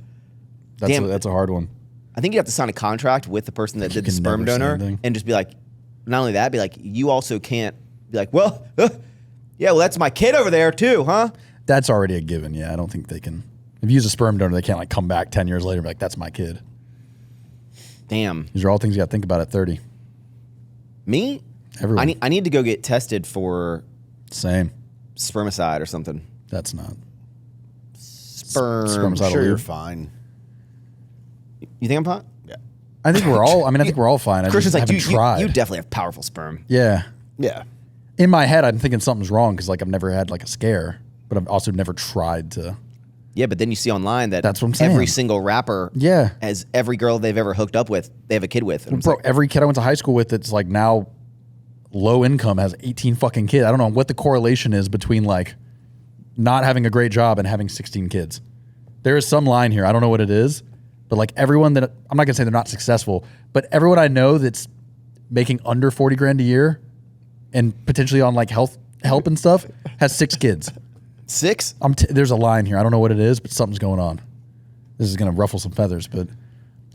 That's a hard one. I think you have to sign a contract with the person that did the can sperm never say donor anything. and just be like, not only that, be like, you also can't be like, well, yeah, well, that's my kid over there too, huh? That's already a given. Yeah, I don't think they can. If you use a sperm donor, they can't like come back 10 years later and be like, that's my kid. Damn. These are all things you got to think about at 30. Me? Everyone. I need to go get tested for Same. spermicide or something. That's not. Spermicide. I'm sure weird. you're fine. You think I'm fine? Yeah. I think we're all. I mean, I think we're all fine. I Christian's just like, haven't tried. you definitely have powerful sperm. Yeah. Yeah. In my head, I'm thinking something's wrong because like I've never had like a scare, but I've also never tried to. Yeah, but then you see online that That's what I'm saying. every single rapper has every girl they've ever hooked up with, they have a kid with. And I'm Bro, like, every kid I went to high school with that's like now low income has 18 fucking kids. I don't know what the correlation is between like not having a great job and having 16 kids. There is some line here. I don't know what it is, but like everyone that I'm not gonna say they're not successful, but everyone I know that's making under 40 grand a year and potentially on like help and stuff has 6 kids. 6? There's a line here. I don't know what it is, but something's going on. This is going to ruffle some feathers, but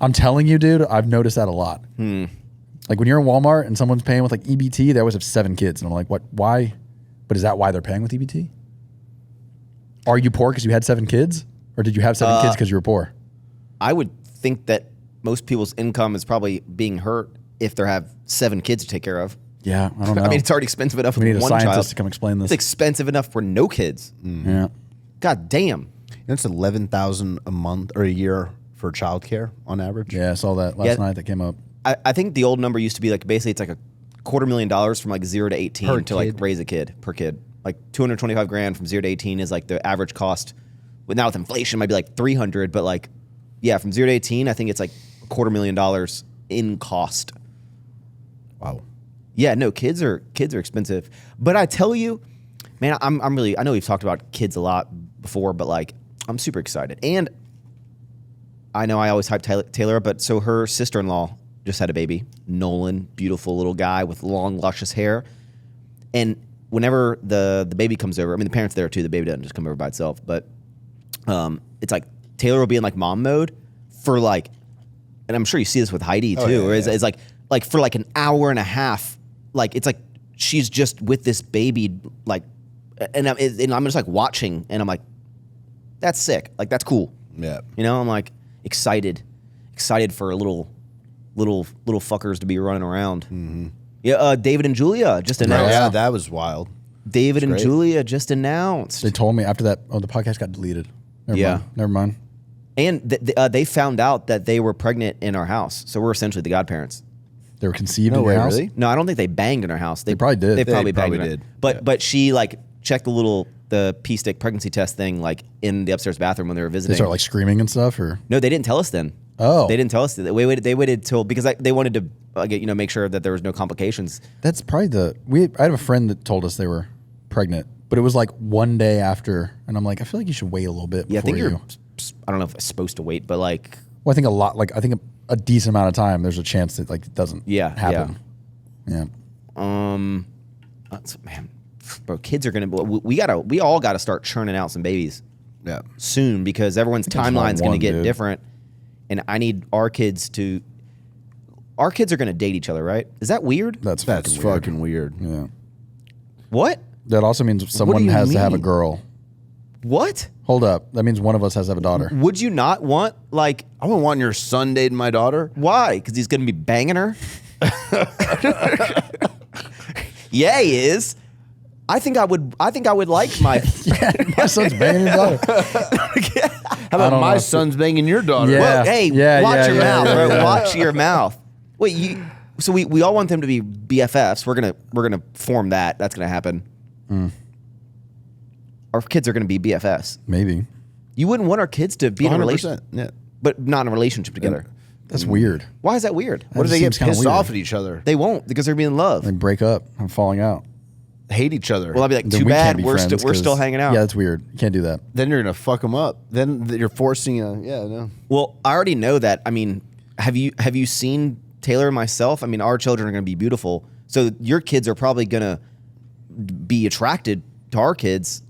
I'm telling you, dude, I've noticed that a lot. Like when you're in Walmart and someone's paying with like EBT, they always have 7 kids. And I'm like, what? Why? But is that why they're paying with EBT? Are you poor because you had 7 kids? Or did you have 7 kids because you were poor? I would think that most people's income is probably being hurt if they have 7 kids to take care of. Yeah, I don't know. I mean, it's already expensive enough we need with a one scientist child. to come explain this. It's expensive enough for no kids. Yeah. God damn. That's $11,000 a month or a year for childcare on average. Yeah, I saw that last night that came up. I think the old number used to be like basically it's like $250,000 from like 0 to 18 Per to like kid. raise a kid per kid. Like 225 grand from 0 to 18 is like the average cost. But now with inflation, it might be like 300. But like, yeah, from 0 to 18, I think it's like $250,000 in cost. Wow. Yeah, no, kids are expensive. But I tell you, man, I'm really, I know we've talked about kids a lot before, but like I'm super excited. And I know I always hype Taylor, but so her sister-in-law just had a baby, Nolan, beautiful little guy with long, luscious hair. And whenever the baby comes over, I mean, the parents are there too. The baby doesn't just come over by itself, but it's like Taylor will be in like mom mode for like, and I'm sure you see this with Heidi too, it's like for like an hour and a half, like it's like she's just with this baby, like, and I'm just like watching, and I'm like, that's sick, like that's cool. Yeah. You know, I'm like excited for little fuckers to be running around. Mm-hmm. Yeah, David and Julia just announced. Yeah, that was wild. David and great. Julia just announced. They told me after that. Oh, the podcast got deleted. Yeah. Never mind. And they found out that they were pregnant in our house. So we're essentially the godparents. They were conceived No in way, your house. really? No, I don't think they banged in our house. They probably did. They probably probably banged in did. our- Yeah. But she like checked the pea stick pregnancy test thing like in the upstairs bathroom when they were visiting. They start like screaming and stuff, or No, they didn't tell us then. Oh. They didn't tell us that. They waited till because they wanted to make sure that there was no complications. that's probably I have a friend that told us they were pregnant, but it was like one day after, and I'm like, I feel like you should wait a little bit. Yeah, I before think you're. you. I don't know if I'm supposed to wait, but like, Well, I think I think a decent amount of time. There's a chance that like it doesn't. Happen. Yeah. man, bro, kids are gonna. We all gotta start churning out some babies Yeah. soon because everyone's just want timeline's gonna one, get dude. different, and I need our kids to. Our kids are gonna date each other, right? Is that weird? That's Fucking weird. Yeah. What? That also means someone you has to have a mean? girl. What? Hold up. That means one of us has to have a daughter. Would you not want like? I wouldn't want your son dating my daughter. Why? Because he's gonna be banging her. Yeah, he is. I think I would like my. My son's banging his daughter. How about don't my know. son's banging your daughter? Yeah. Well, hey, watch your mouth, bro. yeah. Watch your mouth. Wait, so we all want them to be BFFs. We're gonna form that. That's gonna happen. Our kids are gonna be BFFs. Maybe. You wouldn't want our kids to be in a 100%. relationship, Yeah. but not in a relationship together. That's weird. Why is that weird? What if they seems get kinda pissed weird. off at each other? They won't because they're being in love. They break up. I'm falling out. Hate each other. Well, I'll be like, Then too we can't bad. be We're friends still 'cause- hanging out. Yeah, that's weird. You can't do that. then you're gonna fuck them up. Then you're forcing no. Well, I already know that. I mean, have you seen Taylor and myself? I mean, our children are going to be beautiful. So your kids are probably going to be attracted to our kids.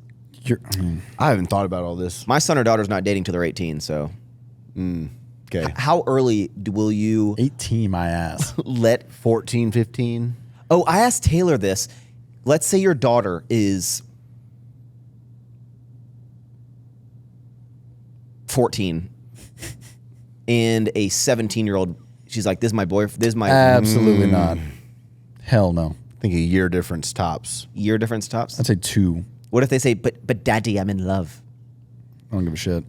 I haven't thought about all this. My son or daughter's not dating till they're 18. So Okay. how early will you 18, my ass. let? 14, 15. Oh, I asked Taylor this. Let's say your daughter is 14 and a 17-year-old. She's like, this is my boyfriend. This is my Absolutely not. Hell no. I think a year difference tops. year difference tops. I'd say 2. What if they say, but daddy, I'm in love? I don't give a shit.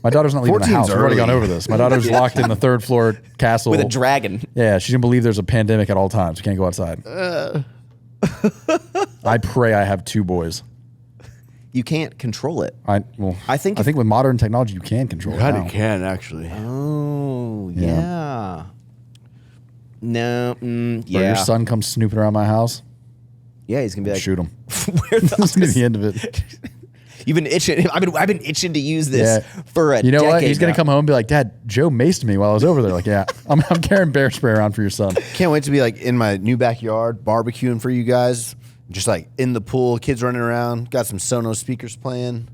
My daughter's not leaving the 14's house. We've already early. gone over this. My daughter's locked in the 3rd floor castle. With a dragon. Yeah, she didn't believe there's a pandemic at all times. We can't go outside. I pray I have 2 boys. You can't control it. I think think with modern technology you can control it. now. can actually. Oh, Yeah. yeah. No, Or yeah. your son comes snooping around my house, Yeah, he's going to be like, shoot him. where the That's gonna be the end of it. You've been itching. I've been itching to use this for a You know what? decade He's gonna now. come home and be like, "Dad, Joe maced me while I was over there." Like, yeah, I'm carrying bear spray around for your son. Can't wait to be like in my new backyard barbecuing for you guys. Just like in the pool, kids running around. Got some Sonos speakers playing.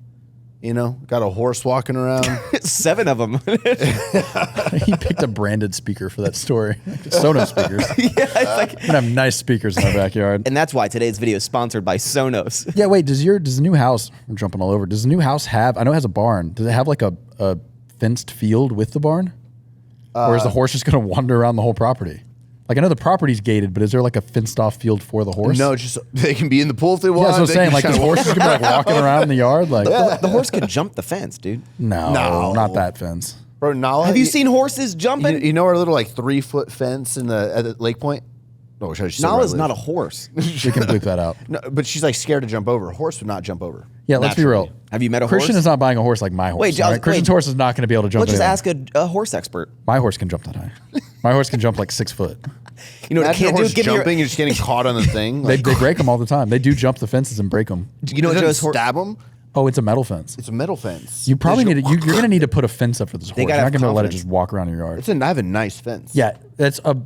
You know, got a horse walking around. 7 of them. He picked a branded speaker for that story. Sonos speakers. Yeah, it's like, We're gonna have nice speakers in our backyard. and that's why today's video is sponsored by Sonos. Yeah, wait. Does the new house? I'm jumping all over. Does the new house have? I know it has a barn. Does it have like a fenced field with the barn, or is the horse just gonna wander around the whole property? Like I know the property's gated, but is there like a fenced off field for the horse? No, just they can be in the pool if they Yeah, want. that's what I'm They saying. can Like just this kinda horse is gonna be like walking around in the yard. Like The horse could jump the fence, dude. no, not that fence. Bro, Nala, Have you seen horses jumping? You know our little like 3-foot fence at the Lake Point? Oh, should I just say where I Nala's live? not a horse. We can bleep that out. No, but she's like scared to jump over. A horse would not jump over. Yeah, let's be real. Have you met a Christian horse? is not buying a horse like my horse. Wait, all right? Christian's horse is not going to be able to jump. Let's just anything. ask a horse expert. My horse can jump that high. My horse can jump like 6 foot. You know what I Imagine a can't do? horse Give me jumping and just getting caught on the thing. They Like, break them all the time. They do jump the fences and break them. you know what Joe's horse? stab them. Oh, it's a metal fence. It's a metal fence. You probably need to, you're going to need to put a fence up for this horse. You're gotta not have going to let it confidence. just walk around your yard. I have a nice fence. Yeah, that's a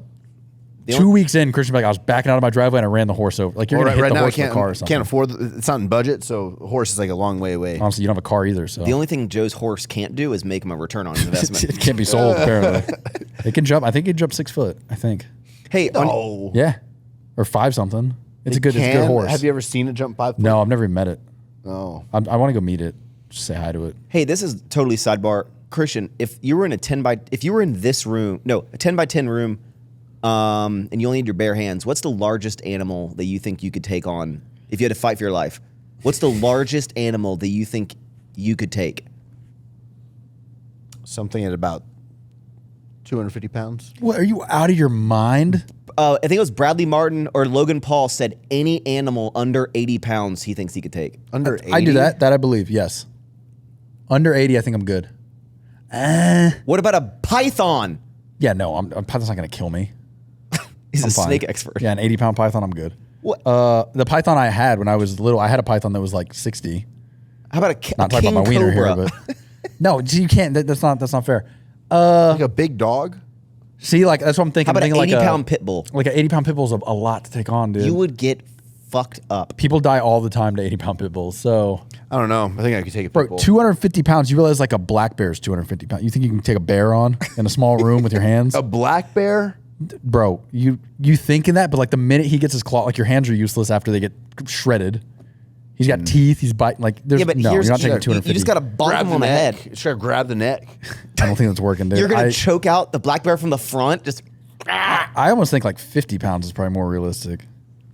2 weeks in. Christian be like, I was backing out of my driveway and I ran the horse over. Like you're Well, going to hit right the now I horse with a car or something. can't afford. It's not in budget, so a horse is like a long way away. Honestly, you don't have a car either, so The only thing Joe's horse can't do is make him a return on investment. it can't be sold. Apparently, it can jump. I think it can jump 6 foot. I think. Hey, Oh, Yeah, or 5 something. It's a good Can? horse. Have you ever seen it jump 5 foot? No, I've never even met it. No. I want to go meet it. Just say hi to it. hey, this is totally sidebar. Christian, if you were in a 10 by this room, no, a 10 by 10 room, and you only need your bare hands, what's the largest animal that you think you could take on if you had to fight for your life, what's the largest animal that you think you could take? Something at about 250 pounds. What, are you out of your mind? I think it was Bradley Martin or Logan Paul said any animal under 80 pounds he thinks he could take. Under 80? I do that. That I believe, yes. Under 80, I think I'm good. What about a python? Yeah, no, a python's not going to kill me. He's I'm a fine. snake expert. Yeah, an 80-pound python, I'm good. What? The python I had when I was little, I had a python that was like 60. How about a Not king talking about my wiener cobra? here, but no, you can't. That's not fair. Like a big dog? See, like that's what I'm thinking. How about I'm an thinking 80-pound pit bull? Like an 80-pound pit bull is a lot to take on, dude. You would get fucked up. People die all the time to 80-pound pit bulls. So, I don't know. I think I could take a bro, pit bull. 250 pounds. You realize like a black bear is 250 pounds. You think you can take a bear on in a small room with your hands? A black bear? Bro, you thinking that, but like the minute he gets his claw, like your hands are useless after they get shredded. He's got teeth. He's biting. Like there's Yeah, but no, here's you're not taking you 250. just got to bonk him on the neck. head. Just gotta grab the neck. I don't think that's working, dude. You're gonna choke out the black bear from the front. Just I almost think like 50 pounds is probably more realistic.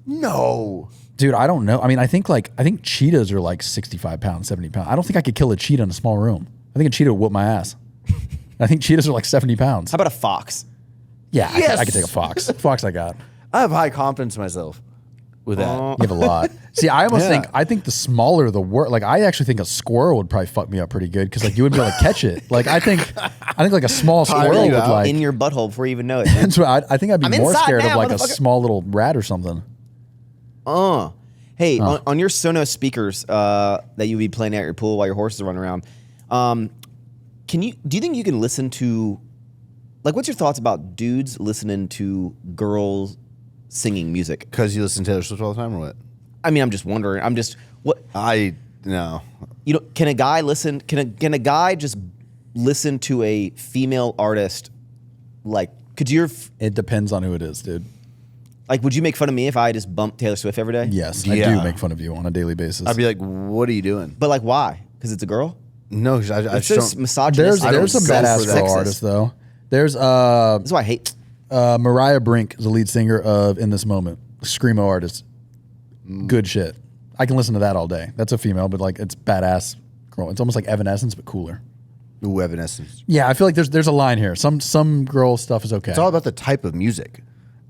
No. Dude, I don't know. I mean, I think cheetahs are like 65 pounds, 70 pounds. I don't think I could kill a cheetah in a small room. I think a cheetah would whoop my ass. I think cheetahs are like 70 pounds. how about a fox? Yeah, Yes! I could take a fox. Fox I got. I have high confidence in myself with that. You have a lot. See, I almost think the smaller the worse. Like I actually think a squirrel would probably fuck me up pretty good because like you wouldn't be able to catch it. Like I think like a small squirrel you would out like. In your butthole before you even know it. dude. That's what I think I'd be I'm more inside scared now, of like a motherfucker. small little rat or something. Hey, on your Sonos speakers that you be playing at your pool while your horses are running around, do you think you can listen to, like, what's your thoughts about dudes listening to girls singing music? Because you listen to Taylor Swift all the time or what? I mean, I'm just wondering. No. You know, can a guy listen? Can a guy just listen to a female artist? Like, It depends on who it is, dude. like, would you make fun of me if I just bumped Taylor Swift every day? Yes, I Yeah. do make fun of you on a daily basis. I'd be like, what are you doing? But like, why? Because it's a girl. No, because I It's just just don't. misogynistic. there's some go badass for that. girl artists though. There's That's why I hate. Mariah Brink is the lead singer of In This Moment, screamo artist. Good shit. I can listen to that all day. That's a female, but like it's badass girl. It's almost like Evanescence, but cooler. Ooh, Evanescence. Yeah, I feel like there's a line here. Some girl stuff is okay. It's all about the type of music.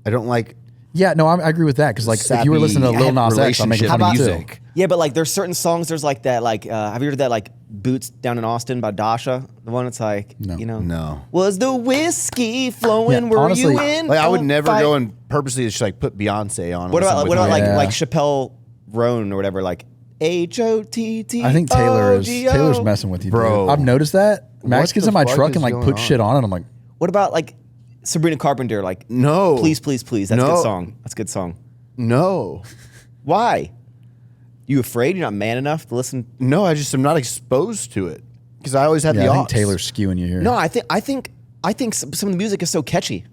I don't like Yeah, no, I agree with that because like if you were sappy listening to Lil Nas X, I'm making relationship fun of you music. too. Yeah, but like there's certain songs. There's like that. Like, have you heard of that? Like Boots Down in Austin by Dasha. The one that's like, you know, No. Was the whiskey flowing? Yeah, Were honestly, you in? Like I would a never fight? go and purposely just like put Beyonce on. What or about something what about with like her. like Chappelle Roan or whatever? Like HOTT. I think Taylor's messing with you, Bro. dude. I've noticed that. Max What gets the in my fuck truck is and like going puts on? shit on it. I'm like, What about like Sabrina Carpenter? Like, No. please, please, please. That's a No. good song. That's a good song. No. Why? You afraid you're not man enough to listen? No, I just am not exposed to it because I always have yeah, the I think aux. Taylor's skewing you here. No, I think some of the music is so catchy.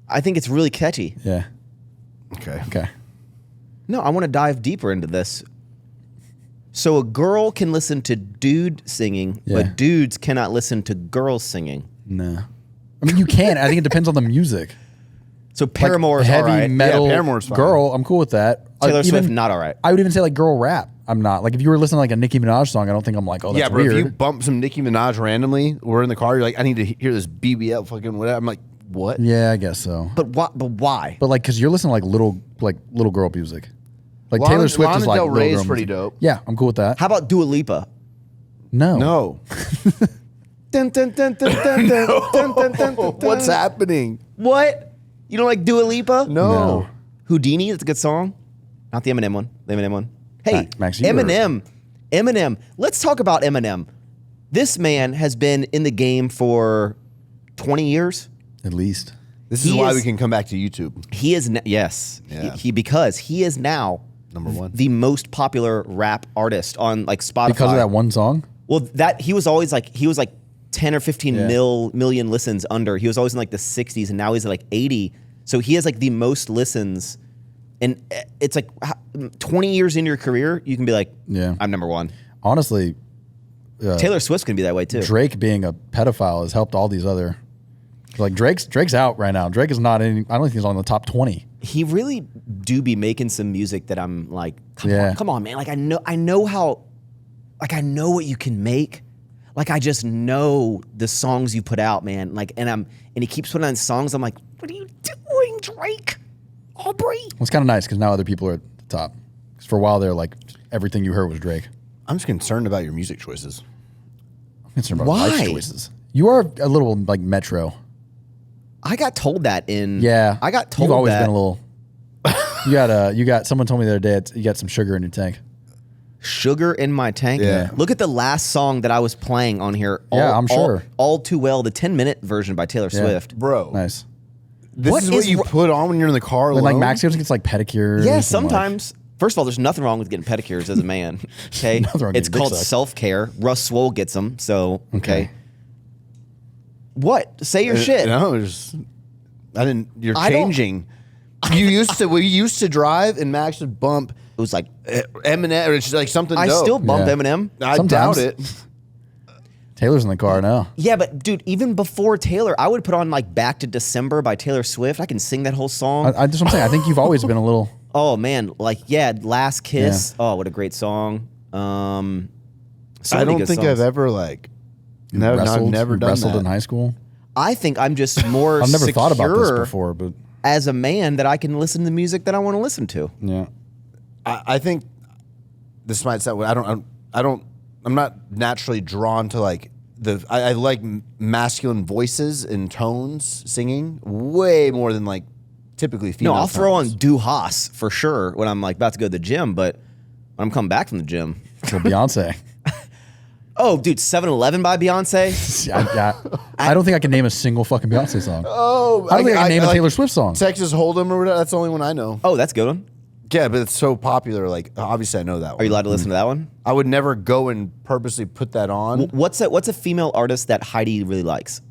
I think it's really catchy. Yeah. Okay. Okay. No, I want to dive deeper into this. So a girl can listen to dude singing, Yeah. but dudes cannot listen to girls singing. No. I mean, you can. I think it depends on the music. So Like, Paramore's heavy all right. metal Yeah, Paramore's fine. girl, I'm cool with that. Taylor Swift, Even- not all right. I would even say like girl rap. I'm not. Like if you were listening to like a Nicki Minaj song, I don't think I'm like, oh, that's Yeah, but weird. if you bump some Nicki Minaj randomly, we're in the car, you're like, I need to hear this BBL fucking whatever. I'm like, what? Yeah, I guess so. But why? But like, cause you're listening to like little girl music. Like Lana- Taylor Swift Lana is like Del little Rey is girl pretty music. dope. Yeah, I'm cool with that. How about Dua Lipa? No. No. Dun, dun, dun, dun, dun, dun, dun, dun, dun, dun. What's happening? What? You don't like Dua Lipa? No. Houdini, that's a good song. Not the Eminem one. The Eminem one. Hey, Max, you were- Eminem. Let's talk about Eminem. This man has been in the game for 20 years. At least. This is He why is- we can come back to YouTube. He is yes. Yeah. Because he is now Number one. the most popular rap artist on like Spotify. Because of that one song? Well, that he was always like 10 or 15 Yeah. million listens under. He was always in like the 60s, and now he's at like 80. So he has like the most listens, and it's like 20 years into your career, you can be like, Yeah. I'm number one. Honestly, Taylor Swift's gonna be that way too. Drake being a pedophile has helped all these other. Like Drake's out right now. Drake is not in. I don't think he's on the top 20. He really do be making some music that I'm like, come on, man. Like I know how, like I know what you can make. Like I just know the songs you put out, man. Like and he keeps putting on songs. I'm like, what are you doing, Drake? Aubrey. Well, it's kind of nice because now other people are at the top. Because for a while there, like everything you heard was Drake. I'm just concerned about your music choices. I'm concerned about life choices. You are a little like Metro. I got told that I got told you've always that. been a little. You got. Someone told me the other day you got some sugar in your tank. Sugar in my tank. Yeah. Look at the last song that I was playing on here. I'm sure. All Too Well, the 10-minute version by Taylor Swift. Bro. Nice. This is what you put on when you're in the car alone? When like Max gets like pedicures. Yeah, and, sometimes. First of all, there's nothing wrong with getting pedicures as a man. Okay, Nothing wrong it's getting called dick sucked. self-care. Russ Swole gets them. So okay. What? Say your shit. No, you're changing. We used to drive and Max would bump. It was like Eminem, or it's just like something I dope. still bump Yeah. Eminem. I Sometimes. doubt it. Taylor's in the car now. Yeah, but dude, even before Taylor, I would put on like "Back to December" by Taylor Swift. I can sing that whole song. I just want to say, I think you've always been a little. Oh man, like "Last Kiss." Oh, what a great song. So I many don't good think songs. I've ever like. No, wrestled, I've never done wrestled that. in high school. I think I'm just more. I've never thought about this secure before, but as a man that I can listen to the music that I want to listen to. yeah. I think this might sound. I'm not naturally drawn to like I like masculine voices and tones singing way more than like typically female. No, I'll throw on tones. Du Haas for sure when I'm like about to go to the gym, but when I'm coming back from the gym. So Beyonce. Oh, dude, 7-Eleven by Beyonce. I don't think I can name a single fucking Beyonce song. Oh, I don't think I can name a like Taylor Swift song. Texas Hold'em or whatever. That's the only one I know. Oh, that's a good one. Yeah, but it's so popular. Like obviously I know that one. Are you allowed to listen to that one? I would never go and purposely put that on. What's a female artist that Heidi really likes?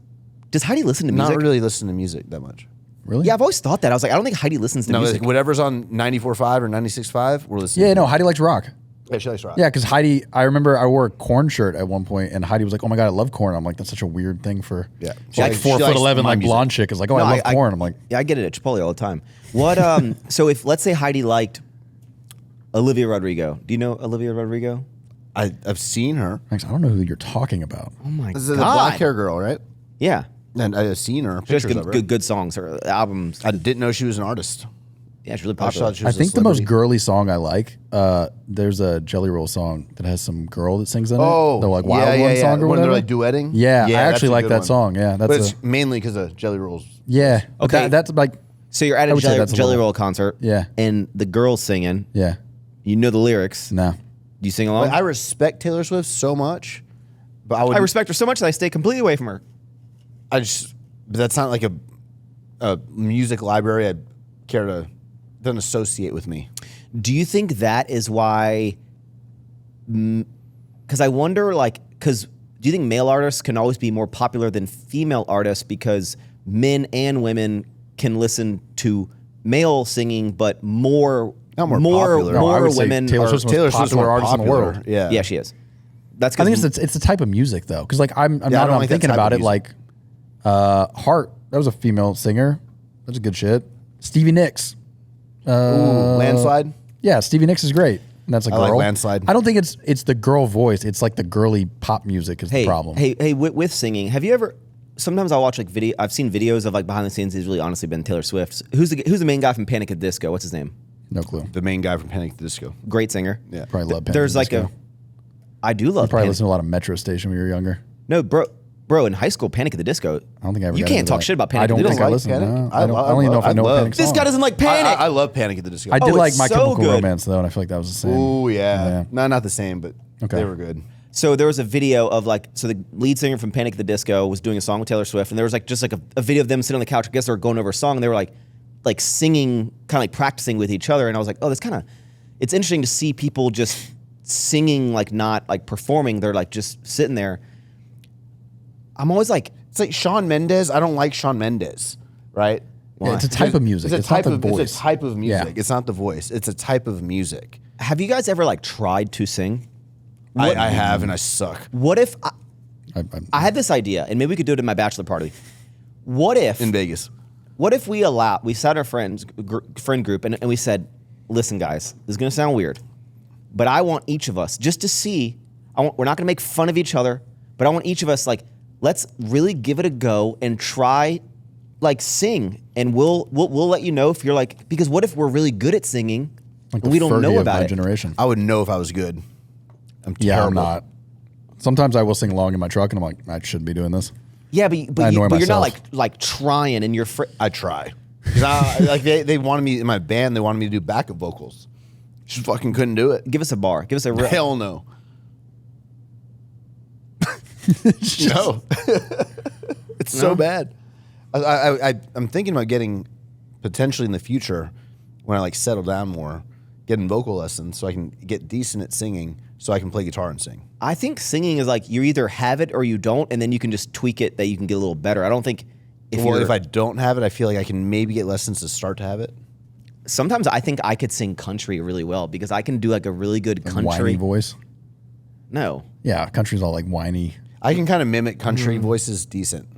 Does Heidi listen to music? Not really listen to music that much. Really? Yeah, I've always thought that. I was like, I don't think Heidi listens to No, music. like whatever's on 94.5 or 96.5, we're listening. Yeah, no, Heidi likes rock. Yeah, she likes rock. Yeah, because Heidi, I remember I wore a Korn shirt at one point, and Heidi was like, "Oh my god, I love Korn." I'm like, "That's such a weird thing for Yeah. like She likes 4'11", my like music. blonde chick is like, "Oh, No, I love Korn." I'm like, yeah, I get it at Chipotle all the time. What? So if let's say Heidi liked Olivia Rodrigo, do you know Olivia Rodrigo? I've seen her. "Thanks, I don't know who you're talking about." Oh my This god, is the black hair girl, right? Yeah, And I've seen her. she has Pictures of her. good songs. Her albums. I didn't know she was an artist. Yeah, she's really I popular. thought she I was a think the most celebrity. girly song I like, there's a Jelly Roll song that has some girl that sings in it. Oh, the like Wild One song or when whatever. they're like duetting. Yeah, I that's actually a like good that one. song. Yeah, But that's it's mainly because of Jelly Rolls. yeah. But Okay. that's like So you're at I a would say Jelly, that's a Jelly little- Roll concert. Yeah. And the girl's singing. yeah. You know the lyrics. No. Do you sing along? Like, I respect Taylor Swift so much, but I would. I respect her so much that I stay completely away from her. But that's not like a music library I'd care to. Doesn't associate with me. Do you think that is why? Because I wonder, do you think male artists can always be more popular than female artists because men and women can listen to male singing, but more Not more popular. No, I would say women. Taylor are- Swift's the most Taylor Swift's popular more artist in the popular. world. Yeah, yeah, she is. That's I because think it's the type of music though, because like I'm I not don't I'm like that thinking type about of it like Heart. That was a female singer. That's a good shit. Stevie Nicks. Ooh, Landslide. Yeah, Stevie Nicks is great. And that's a I girl. like Landslide. I don't think it's the girl voice. It's like the girly pop music is the problem. Hey, with singing, have you ever? Sometimes I watch I've seen videos of like behind the scenes. He's really honestly been Taylor Swift. Who's the main guy from Panic at the Disco? What's his name? No clue. The main guy from Panic at the Disco. Great singer. Yeah. Probably love Panic There's at the like Disco. I do love. Probably Panic. listen to a lot of Metro Station when you were younger. No, bro, in high school, Panic at the Disco. I don't think I ever You got can't into talk that. shit about I Panic don't at the think Disco. I listen. Panic? No, I I don't even know if I know love- Panic This song. guy doesn't like Panic. I love Panic at the Disco. I did Oh, like it's My so Chemical good. Romance though, and I feel like that was the same. Oh yeah. Yeah. No, not the same, but Okay. they were good. So there was a video of so the lead singer from Panic at the Disco was doing a song with Taylor Swift, and there was just a video of them sitting on the couch. I guess they were going over a song, and they were like singing, kind of like practicing with each other. And I was like, oh, it's interesting to see people just singing, like not like performing. They're like just sitting there. I'm always like, It's like Shawn Mendes. I don't like Shawn Mendes, right? Yeah, it's a type of music. It's not the voice. It's a type of music. Yeah. It's not the voice. It's a type of music. have you guys ever tried to sing? I have, and I suck. What if I I had this idea, and maybe we could do it in my bachelor party. What if in Vegas. What if we sat our friend group and we said, listen, guys, this is going to sound weird, but I want each of us just to see, we're not going to make fun of each other, but I want each of us, like, let's really give it a go and try, like, sing. And we'll let you know if you're like, because what if we're really good at singing Like and we don't know about my it? generation. I would know if I was good. I'm terrible. Yeah, I'm not. Sometimes I will sing along in my truck, and I'm like, I shouldn't be doing this. Yeah, but you're not myself. like trying, and you're. I try. 'Cause like they wanted me in my band. They wanted me to do backup vocals. Just fucking couldn't do it. Give us a bar. Give us a real. Hell no. No. It's so bad. I'm thinking about getting potentially in the future when I like settle down more, getting vocal lessons so I can get decent at singing so I can play guitar and sing. I think singing is like you either have it or you don't, and then you can just tweak it that you can get a little better. I don't think If I don't have it, I feel like I can maybe get lessons to start to have it. Sometimes I think I could sing country really well because I can do like a really good country Whiny voice. No. Yeah, country's all like whiny. I can kind of mimic country voices decent.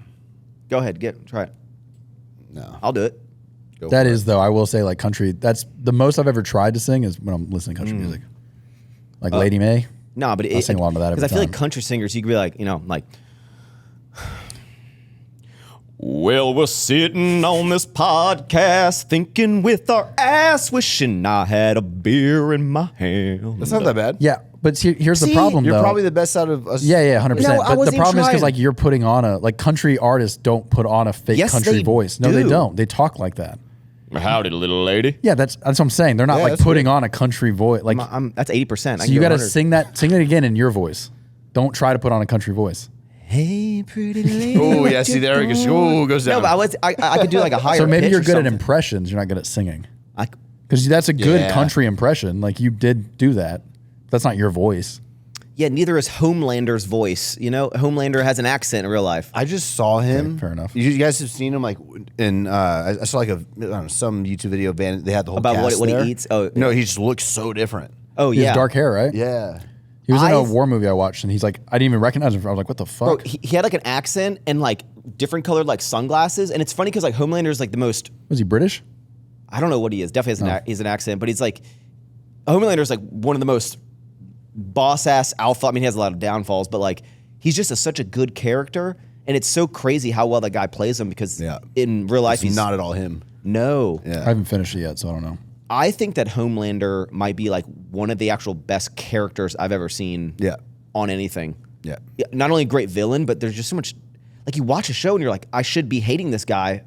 Go ahead, try it. No. I'll do it. Go That for is, though, I will say, like, country, that's the most I've ever tried to sing is when I'm listening to country music. Like Lady May. No, but I sing along to that because every I feel like time. country singers, you could be like, like. Well, we're sitting on this podcast, thinking with our ass, wishing I had a beer in my hand. That's not that bad. Yeah, but here's the See, problem, You're though. probably the best out of us. Yeah, 100%. No, I But the wasn't problem is because trying. like you're putting on like country artists don't put on a fake Yes, country they voice. No, they do. don't. They talk like that. Howdy, little lady. Yeah, that's what I'm saying. They're not Yeah, like that's putting on a country voice. Like That's 80%. so you got to sing it again in your voice. Don't try to put on a country voice. Hey, pretty lady. Oh, yeah. See, there it goes. Oh, goes down. No, but I could do like a higher So maybe pitch you're or good at something. impressions. You're not good at singing. I- Because that's a good Yeah. country impression. Like you did do that. That's not your voice. Yeah, neither is Homelander's voice. Homelander has an accent in real life. I just saw him. Okay, fair enough. You guys have seen him like in I saw like I don't know, some YouTube video band. They had the whole About cast what he there. eats? Oh, no, he just looks so different. Oh, He yeah. has dark hair, right? Yeah. He was in a I've- war movie I watched, and he's like, I didn't even recognize him. I was like, what the Bro, fuck? he had like an accent and like different colored like sunglasses. And it's funny because like Homelander's like the most, Was he British? I don't know what he is. Definitely he's an accent, but he's like, Homelander's like one of the most boss ass alpha. I mean, he has a lot of downfalls, but like he's just such a good character. And it's so crazy how well that guy plays him because Yeah. in real life It's he's not at all him. No. Yeah. I haven't finished it yet, so I don't know. I think that Homelander might be like one of the actual best characters I've ever seen Yeah. on anything. Yeah. Not only a great villain, but there's just so much. Like you watch a show and you're like, I should be hating this guy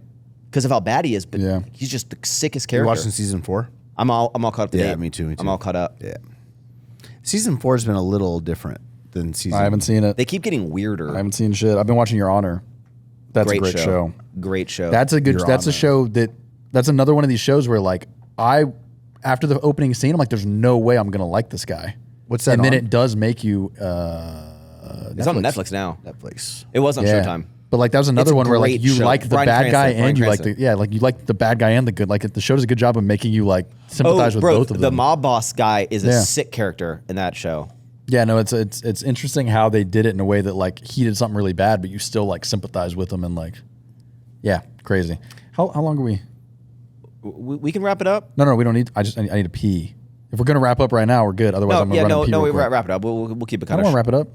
because of how bad he is, but Yeah. he's just the sickest You character. watching season 4? I'm all caught up to Yeah, date. me too. I'm all caught up. Yeah. Season 4 has been a little different than season. I haven't seen it. They keep getting weirder. I haven't seen shit. I've been watching Your Honor. That's a great show. Great show. That's a good. Your That's a Honor. show that's another one of these shows where like after the opening scene, I'm like, there's no way I'm gonna like this guy. What's that And then on? it does make you. it's on Netflix now. Netflix. It was on Yeah. Showtime. But like that was another It's a one where like great you show. like the Bryan bad guy Cranston, and you like Bryan like you like the bad guy and the good. Like the show does a good job of making you like sympathize with both of the them. mob boss guy is a Yeah. sick character in that show. Yeah, no, it's interesting how they did it in a way that like he did something really bad, but you still like sympathize with him and like, yeah, crazy. How long are we? We can wrap it up. No, we don't need. I need to pee. If we're gonna wrap up right now, we're good. Otherwise, I'm gonna run and pee real we quick. wrap it up. We'll keep it I kind don't of. want to wrap it up.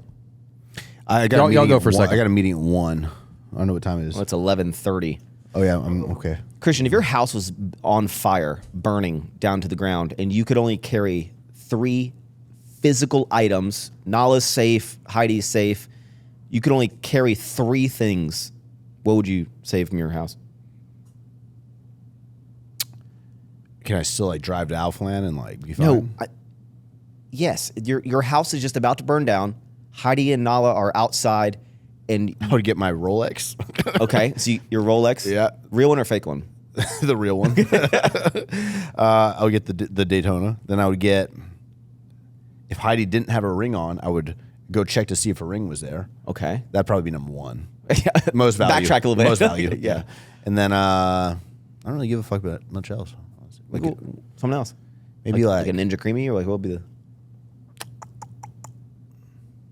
I got Y'all- a meeting y'all go at for a 1. second. I got a meeting at 1. I don't know what time it is. Well, it's 11:30. Oh yeah, I'm okay. Christian, if your house was on fire, burning down to the ground, and you could only carry 3 physical items, Nala's safe, Heidi's safe, you could only carry 3 things, what would you save from your house? Can I still like drive to Alphaland and like be fine? No. Yes, your house is just about to burn down. Heidi and Nala are outside, and I would get my Rolex, okay, so your Rolex, Yeah. real one or fake one? the real one. I would get the Daytona. Then I would get, if Heidi didn't have a ring on, I would go check to see if a ring was there. Okay, That'd probably be number 1. Most value. Backtrack a little bit. Most value. Yeah. And then I don't really give a fuck about much else. Like, something else. maybe like a Ninja Creamy, or like what would be the?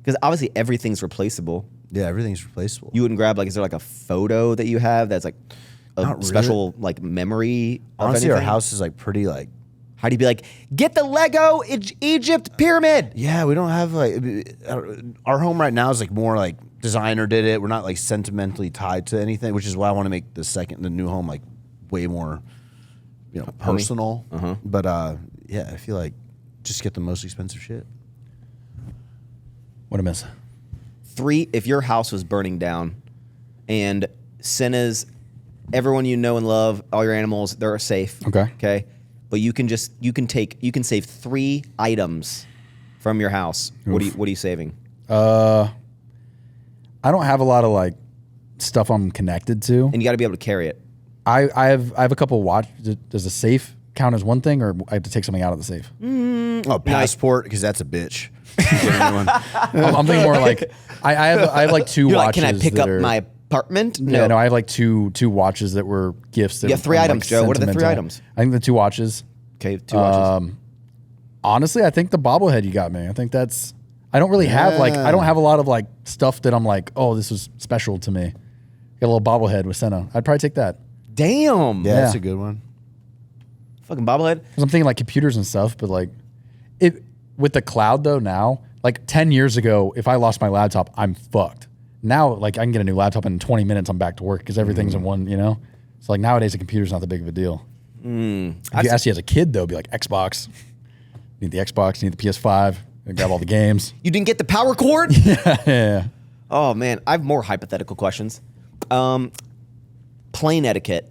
Because obviously everything's replaceable. Yeah, everything's replaceable. You wouldn't grab like, is there like a photo that you have that's like a Not really. special like memory? Honestly, of our anything? house is like pretty like. How do you be like, get the Lego Egypt pyramid? Yeah, we don't have like our home right now is like more like designer did it. We're not like sentimentally tied to anything, which is why I want to make the new home like way more, personal. But yeah, I feel like just get the most expensive shit. What a miss. 3, if your house was burning down and Senna's, everyone you know and love, all your animals, they're safe. Okay. But you can save 3 items from your house. What are you saving? I don't have a lot of like stuff I'm connected to. And you got to be able to carry it. I have a couple watch. Does a safe count as one thing, or I have to take something out of the safe? Oh, passport, because that's a bitch. I'm thinking more like I have like 2 You're watches. like, can I pick up are, my apartment? No. Yeah, no, I have like two watches that were gifts. That You have 3 I'm, items, like, Joe. What are the 3 sentimental. items? I think the 2 watches. Okay, 2 watches. Honestly, I think the bobblehead you got me. I think that's. I don't really have like. I don't have a lot of like stuff that I'm like, oh, this was special to me. Got a little bobblehead with Senna. I'd probably take that. Damn. Yeah, that's a good one. Fucking bobblehead. Because I'm thinking like computers and stuff, but like, with the cloud though now, like 10 years ago, if I lost my laptop, I'm fucked. Now, like I can get a new laptop and in 20 minutes I'm back to work because everything's in one, So like nowadays, a computer's not that big of a deal. If you asked you as a kid though, it'd be like Xbox. You need the Xbox, you need the PS5, you grab all the games. You didn't get the power cord? Yeah. Oh man, I have more hypothetical questions. Plane etiquette.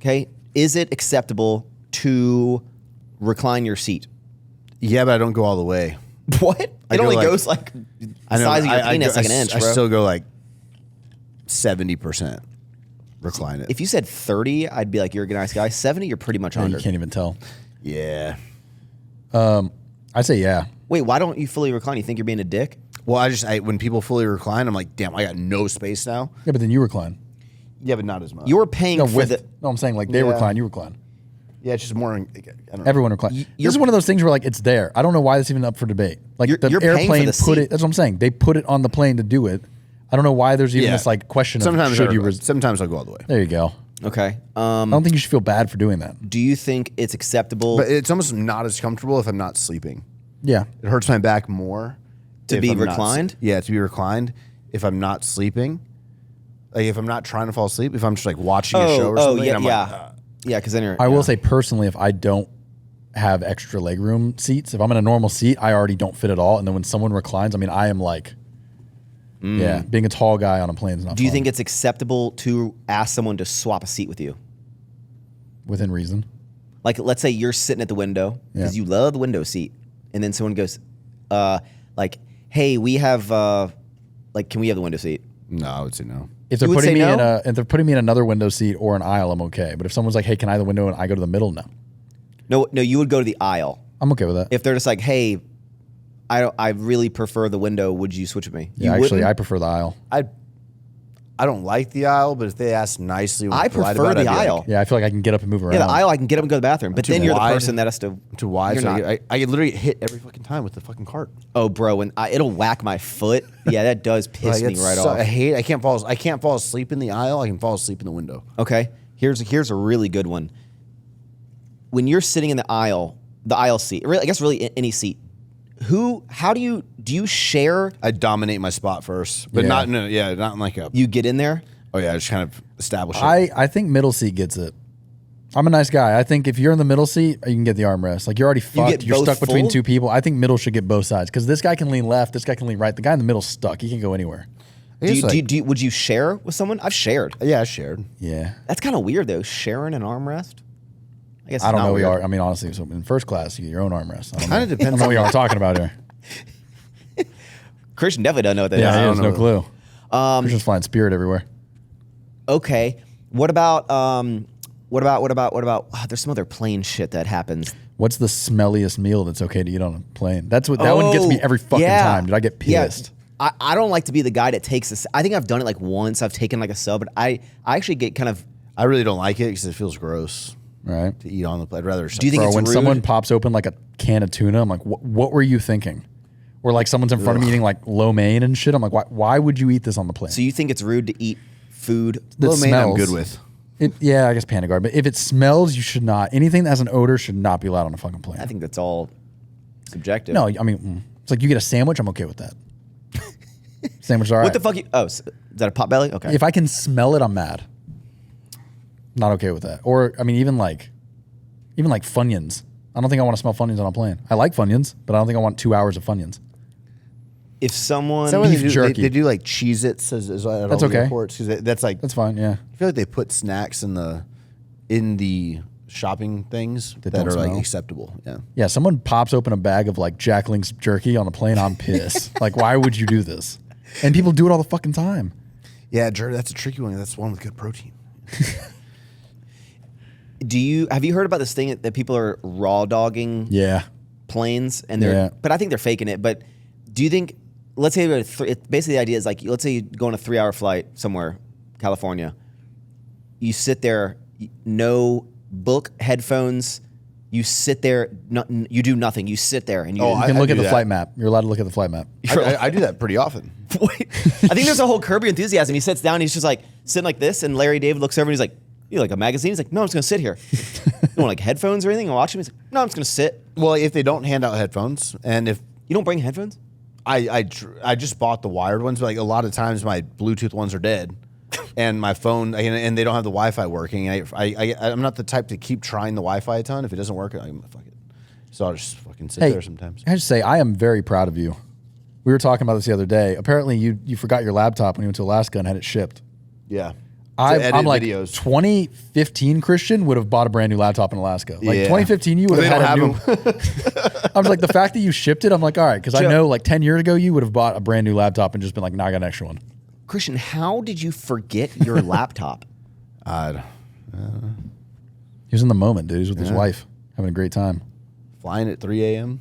Okay, is it acceptable to recline your seat? Yeah, but I don't go all the way. What? I It go only like- goes like the I know, size of your I penis, go- like an inch, I bro. still go like 70% recline it. If you said 30, I'd be like, you're a nice guy. 70, you're pretty much under. You can't even tell. Yeah. I say yeah. Wait, why don't you fully recline? You think you're being a dick? Well, when people fully recline, I'm like, damn, I got no space now. Yeah, but then you recline. Yeah, but not as much. You're paying No, for the. No, I'm saying like they Yeah. recline, you recline. Yeah, it's just more. I don't know. Everyone recline. This is one of those things where like it's there. I don't know why that's even up for debate. Like You're the paying for airplane the put seat. it. That's what I'm saying. They put it on the plane to do it. I don't know why there's even this like question Sometimes of should you. sometimes I'll go all the way. There you go. Okay. I don't think you should feel bad for doing that. Do you think it's acceptable But it's almost not as comfortable if I'm not sleeping. Yeah. It hurts my back more To if be I'm not reclined? yeah, to be reclined if I'm not sleeping. Like if I'm not trying to fall asleep, if I'm just like watching a show or something. yeah, and I'm yeah. like, Yeah, because then you're. I will say personally, if I don't have extra legroom seats, if I'm in a normal seat, I already don't fit at all. And then when someone reclines, I mean, I am like, yeah, being a tall guy on a plane is not. Do you fun. think it's acceptable to ask someone to swap a seat with you? within reason? Like, let's say you're sitting at the window because Yeah. you love the window seat, and then someone goes, like, "Hey, we have, can we have the window seat?" no, I would say no. If they're You would putting say me no? in if they're putting me in another window seat or an aisle, I'm okay. But if someone's like, "Hey, can I have the window?" and I go to the middle, no, No, you would go to the aisle. I'm okay with that. If they're just like, "Hey, I really prefer the window. Would you switch with me?" Yeah, You actually, wouldn't? I prefer the aisle. I don't like the aisle, but if they ask nicely, when I polite prefer about it, the I'd be like, aisle. Yeah, I feel like I can get up and move around. Yeah, the aisle, I can get up and go to the bathroom. But Too then you're wide. the person that has to. too wide. You're So not. I get literally hit every fucking time with the fucking cart. Oh, bro, and it'll whack my foot. Yeah, that does piss Like, me it's right so- off. I can't fall asleep in the aisle. I can fall asleep in the window. Okay, here's a really good one. When you're sitting in the aisle seat, I guess really any seat. How do you share? I dominate my spot first, but Yeah. not in like a. You get in there. Oh yeah, I just kind of establish it. I think middle seat gets it. I'm a nice guy. I think if you're in the middle seat, you can get the armrest. Like you're already fucked. get You're both stuck between full? two people. I think middle should get both sides because this guy can lean left, this guy can lean right. The guy in the middle's stuck. He can go anywhere. I guess, Would you share with someone? I've shared. yeah, I shared. Yeah. That's kind of weird though. Sharing an armrest. I guess I it's don't not know. We weird. are. I mean, honestly, so in first class, you get your own armrest. I don't Kinda know. depends I don't know on what y'all are talking about here. Christian definitely doesn't know what that is. Yeah, he don't has no know. clue. Christian's flying Spirit everywhere. Okay. What about there's some other plane shit that happens. What's the smelliest meal that's okay to eat on a plane? That one gets me every fucking time. Dude, I get pissed. Yeah. I don't like to be the guy that takes this. I think I've done it like once. I've taken like a sub, but I actually get kind of. I really don't like it because it feels gross Right. to eat on the plate. I'd rather. Do you think Bro, it's when rude? someone pops open like a can of tuna, I'm like, what were you thinking? Or like someone's in front of me eating like lo mein and shit. I'm like, why would you eat this on the plane? So you think it's rude to eat food that Lo mein I'm smells. good with. Yeah, I guess Panda Guard. But if it smells, you should not. Anything that has an odor should not be allowed on a fucking plane. I think that's all subjective. No, I mean, it's like you get a sandwich, I'm okay with that. Sandwich is all right. What the fuck? Is that a potbelly? Okay. If I can smell it, I'm mad. Not okay with that. Or, I mean, even like Funyuns. I don't think I want to smell Funyuns on a plane. I like Funyuns, but I don't think I want 2 hours of Funyuns. If someone... Is that what Beef they do? jerky. They do like Cheez-Its at That's all the okay. airports. 'Cause that's like, That's fine, yeah. I feel like they put snacks in the shopping things that don't are like smell. acceptable. Yeah. Yeah, someone pops open a bag of like Jack Link's jerky on the plane, I'm pissed. Like, why would you do this? And people do it all the fucking time. Yeah, that's a tricky one. That's one with good protein. Have you heard about this thing that people are raw dogging Yeah. planes? And Yeah. But I think they're faking it. But do you think, let's say, basically the idea is like, let's say you go on a 3-hour flight somewhere, California. You sit there, no book, headphones. You sit there, you do nothing. You sit there and you. Oh, You can look do at the that. flight map. You're allowed to look at the flight map. I do that pretty often. Wait, I think there's a whole Curb Your Enthusiasm. He sits down, he's just like sitting like this, and Larry David looks over and he's like, "You like a magazine?" He's like, "No, I'm just gonna sit here." You want like headphones or anything? And watch him. He's like, "No, I'm just gonna sit." Well, if they don't hand out headphones, and if You don't bring headphones? I just bought the wired ones, but like a lot of times my Bluetooth ones are dead, and my phone and they don't have the Wi-Fi working. I'm not the type to keep trying the Wi-Fi a ton. If it doesn't work, I'm fuck it. So I'll just fucking sit there sometimes. I just say I am very proud of you. We were talking about this the other day. Apparently, you forgot your laptop when you went to Alaska and had it shipped. Yeah. I'm like, videos. 2015 Christian would have bought a brand new laptop in Alaska. Like Yeah. 2015, you would They have had a don't new. I was like, the fact that you shipped it, I'm like, all right, because I Joe- know like 10 years ago, you would have bought a brand new laptop and just been like, nah, I got an extra one. Christian, how did you forget your laptop? I'd He was in the moment, dude. He was with his wife, having a great time. flying at 3 a.m.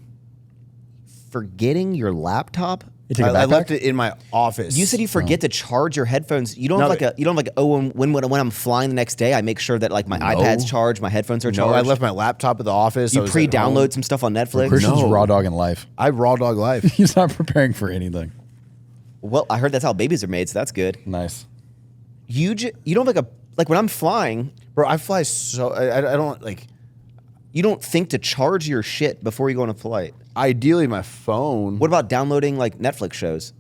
Forgetting your laptop? You take a I backpack? left it in my office. You said you forget to charge your headphones. You don't have when I'm flying the next day, I make sure that like my iPad's charged, my headphones are No, charged. I left my laptop at the office. I You was at home. pre-download some stuff on Netflix. Christian's No. raw dog in life. I raw dog life. He's not preparing for anything. Well, I heard that's how babies are made, so that's good. Nice. You don't have like when I'm flying, Bro, I fly so I don't like. you don't think to charge your shit before you go on a flight. Ideally, my phone. What about downloading like Netflix shows?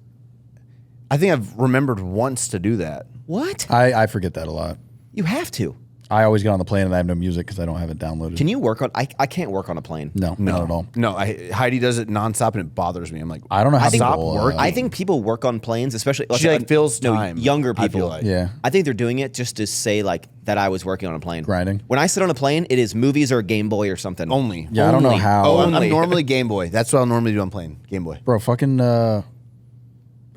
I think I've remembered once to do that. What? I forget that a lot. You have to. I always get on the plane and I have no music because I don't have it downloaded. Can you work on? I can't work on a plane. No, not at all. No, Heidi does it nonstop and it bothers me. I'm like, I don't know how stop people, working. I think people work on planes, especially She, like, fills time, younger I people. feel like. Yeah. I think they're doing it just to say like that I was working on a plane. Grinding. When I sit on a plane, it is movies or Game Boy or something. Only. Yeah, I don't know Only. how. Oh, I'm Only. normally Game Boy. That's what I'll normally do on plane. Game Boy. Bro, fucking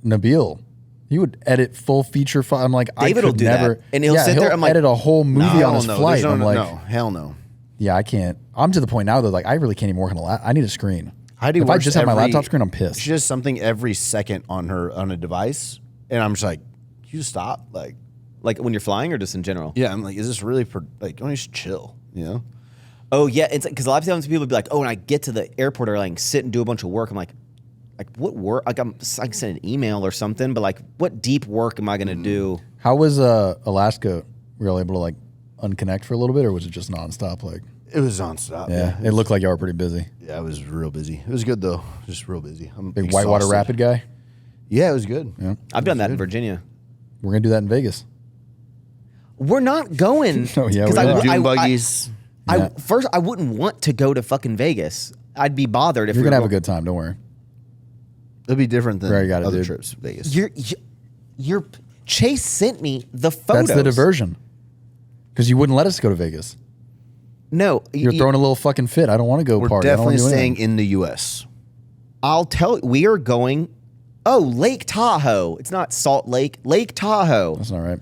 Nabil. He would edit full feature. I'm like, David I could will do never. that. And he'll sit there, I'm like, edit a whole movie Hell on his no. flight. There's I'm like, no, hell no. yeah, I can't. I'm to the point now though, like I really can't even work on a laptop. I need a screen. Heidi if I works just have my every- laptop screen, I'm pissed. She does something every second on a device, and I'm just like, can you just stop? Like, Like when you're flying or just in general? yeah, I'm like, is this really like? Don't you just chill? You know? Oh yeah, it's because a lot of times people will be like, oh, when I get to the airport, or like sit and do a bunch of work. I'm like what work? Like I can send an email or something, but like what deep work am I gonna do? How was Alaska? Were you able to like unconnect for a little bit, or was it just nonstop? Like, It was nonstop. yeah, it looked like y'all were pretty busy. Yeah, I was real busy. It was good though. Just real busy. I'm Big whitewater exhausted. rapid guy. Yeah, it was good. Yeah, I've done that in Virginia. we're gonna do that in Vegas. We're not going. Oh, yeah, 'cause we are. Dune buggies. Yeah. First, I wouldn't want to go to fucking Vegas. I'd be bothered if You're we gonna were have a going- good time. Don't worry. It'll be different than We already got it, other dude. trips. Vegas. You're Chase sent me the photos. That's the diversion. Because you wouldn't let us go to Vegas. No, You're throwing a little fucking fit. I don't want to go We're party. I don't wanna definitely do staying anything. in the U.S. I'll tell. We are going. Oh, Lake Tahoe. It's not Salt Lake. Lake Tahoe. That's not right.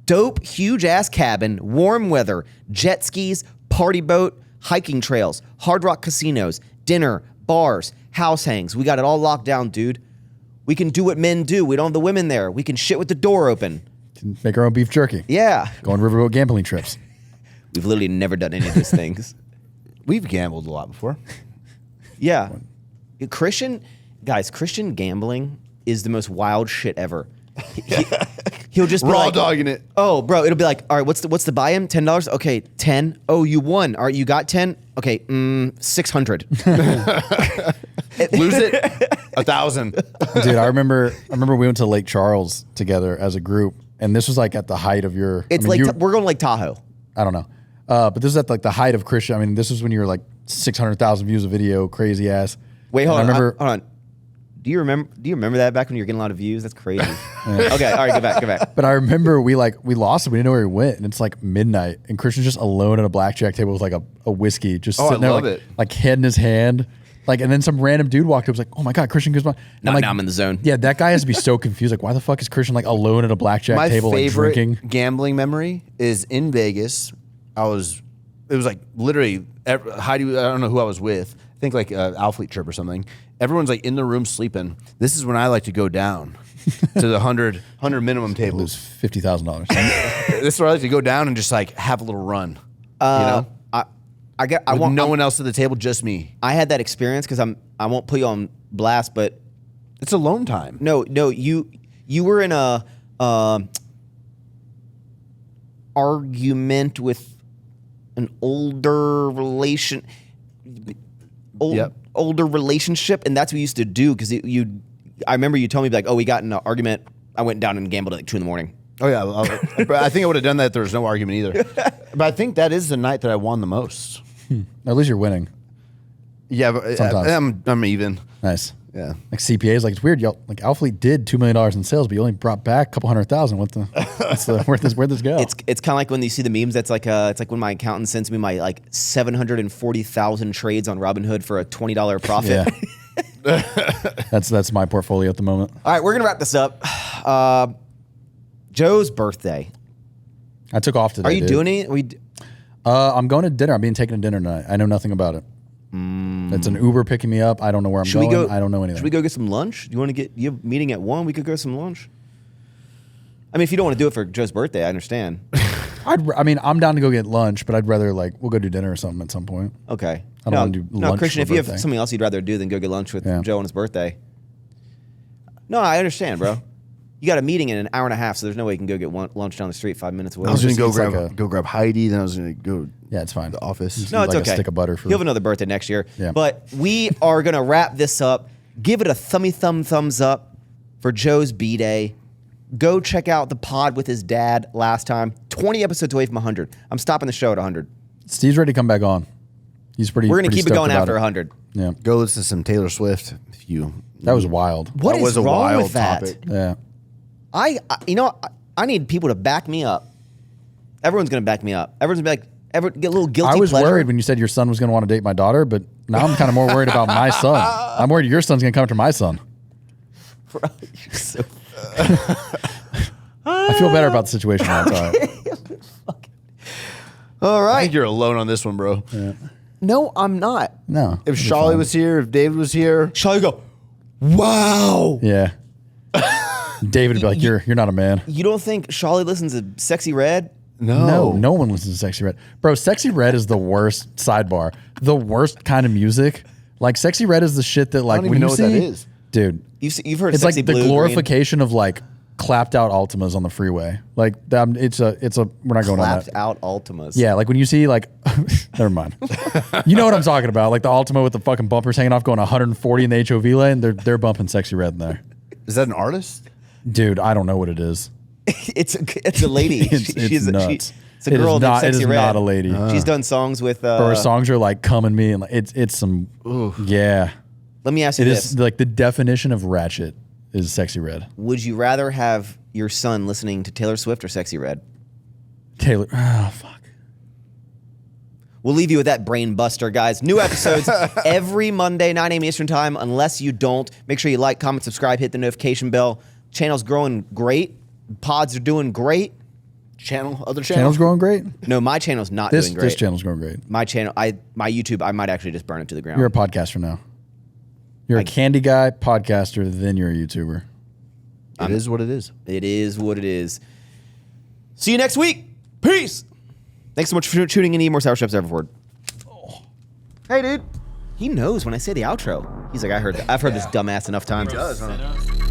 Dope, huge ass cabin, warm weather, jet skis, party boat, hiking trails, Hard Rock casinos, dinner, bars, house hangs. We got it all locked down, dude. We can do what men do. We don't have the women there. We can shit with the door open. Can make our own beef jerky. Yeah. Go on riverboat gambling trips. We've literally never done any of these things. We've gambled a lot before. Yeah. Christian, Guys, Christian gambling is the most wild shit ever. He'll just be Raw like, dogging it. oh, bro, it'll be like, all right, what's the buy-in? $10? Okay, 10. Oh, you won. All right, you got 10? Okay, 600. Lose it, 1,000. Dude, I remember we went to Lake Charles together as a group, and this was like at the height of your. It's we're going Lake Tahoe. I don't know, but this is at like the height of Christian. I mean, this was when you were like 600,000 views a video, crazy ass. Wait, hold And on. I remember. Hold on. Do you remember that back when you were getting a lot of views? That's crazy. Okay, all right, go back. But I remember we lost it. We didn't know where he went, and it's like midnight, and Christian's just alone at a blackjack table with like a whiskey, just sitting there, love like, it. like head in his hand, like, and then some random dude walked up, was like, "Oh my god, Christian Guzman!" Now like, I'm in the zone. Yeah, that guy has to be so confused. Like, why the fuck is Christian like alone at a blackjack My table, like favorite drinking? gambling memory is in Vegas. It was like literally Heidi. I don't know who I was with. I think like Alfleet trip or something. Everyone's like in the room sleeping. This is when I like to go down to the 100 minimum table. Lose $50,000. This is where I like to go down and just like have a little run. You know, I with want no one else at the table, just me. I had that experience because I won't put you on blast, but It's alone time. no, you were in a argument with an older older relationship, and that's what we used to do because I remember you told me like, oh, we got in an argument. I went down and gambled at like 2 a.m. Oh yeah, but I think I would have done that if there was no argument either. But I think that is the night that I won the most. At least you're winning. Yeah, but Sometimes. I'm even. Nice. Yeah. Like CPAs, like it's weird. Y'all, like Alfleet did $2 million in sales, but you only brought back a couple 100,000. Where'd this go? It's kind of like when you see the memes. That's like it's like when my accountant sends me my like 740,000 trades on Robinhood for a $20 profit. Yeah. That's my portfolio at the moment. All right, we're gonna wrap this up. Joe's birthday. I took off today. Are you dude. doing it? I'm going to dinner. I'm being taken to dinner tonight. I know nothing about it. It's an Uber picking me up. I don't know where I'm going. I don't know anything. Should we go get some lunch? Do you want to get you have a meeting at 1? We could go some lunch. I mean, if you don't want to do it for Joe's birthday, I understand. I'm down to go get lunch, but I'd rather we'll go do dinner or something at some point. Okay. I don't want to do lunch. No, Christian, for if you birthday. have something else you'd rather do than go get lunch with Yeah. Joe on his birthday. No, I understand, bro. You got a meeting in an hour and a half, so there's no way you can go get lunch down the street 5 minutes away. I was going just- to it's like go grab Heidi, then I was going to go Yeah, it's fine. to the office. No, it's like a okay. stick of butter for- He'll have another birthday next year. Yeah. But we are going to wrap this up. Give it a thumbs up for Joe's B-Day. Go check out the pod with his dad last time. 20 episodes away from 100. I'm stopping the show at 100. Steve's ready to come back on. He's pretty. We're going to pretty keep it stoked going about after 100. Yeah, Go listen to some Taylor Swift. If you that was wild. What that is was a wrong wild with that? topic. Yeah. I need people to back me up. Everyone's going to back me up. Everyone's going to be like, get a little guilty I was pleasure. worried when you said your son was going to want to date my daughter, but now I'm kind of more worried about my son. I'm worried your son's going to come after my son. Bro, you're so I feel better about the situation now. It's all right. All I right. think you're alone on this one, bro. No, I'm not. No. If it'll be Shawley fine. was here, if David was here, Shall you go, wow. Yeah. David would be like, you're not a man. You don't think Shawley listens to Sexy Red? No one listens to Sexy Red. Bro, Sexy Red is the worst sidebar. The worst kind of music. Like, Sexy Red is the shit that, like, don't when even you know what see, that is. Dude, You've heard it's Sexy like the Blue, Green? glorification of, like, clapped out Altimas on the freeway. Like, it's a, we're not going on Clapped that. out Altimas. Yeah, like when you see, like, never mind. You know what I'm talking about. Like the Altima with the fucking bumpers hanging off going 140 in the HOV lane. They're bumping Sexy Red in there. is that an artist? Dude, I don't know what it is. it's a lady. It's nuts. It's a girl named It Sexy is Red. not a lady. She's done songs with. Bro, her songs are like "Come and Me" and like, it's some. Yeah, Let me ask you it this: is like the definition of ratchet is Sexy Red. would you rather have your son listening to Taylor Swift or Sexy Red? Taylor, oh fuck. We'll leave you with that brain buster, guys. New episodes every Monday, 9 a.m. Eastern Time. Unless you don't, make sure you like, comment, subscribe, hit the notification bell. Channel's growing great. Pods are doing great. Other Channel's growing great. No, my channel's not This doing great. channel's growing great. My channel, my YouTube, I might actually just burn it to the ground. You're a podcaster now. You're a candy guy, podcaster, then you're a YouTuber. It is what it is. It is what it is. See you next week. Peace. Thanks so much for tuning in to Eat More Sour Steps Everford. Hey, dude. He knows when I say the outro. He's like, I've heard this dumbass enough times. Does, huh?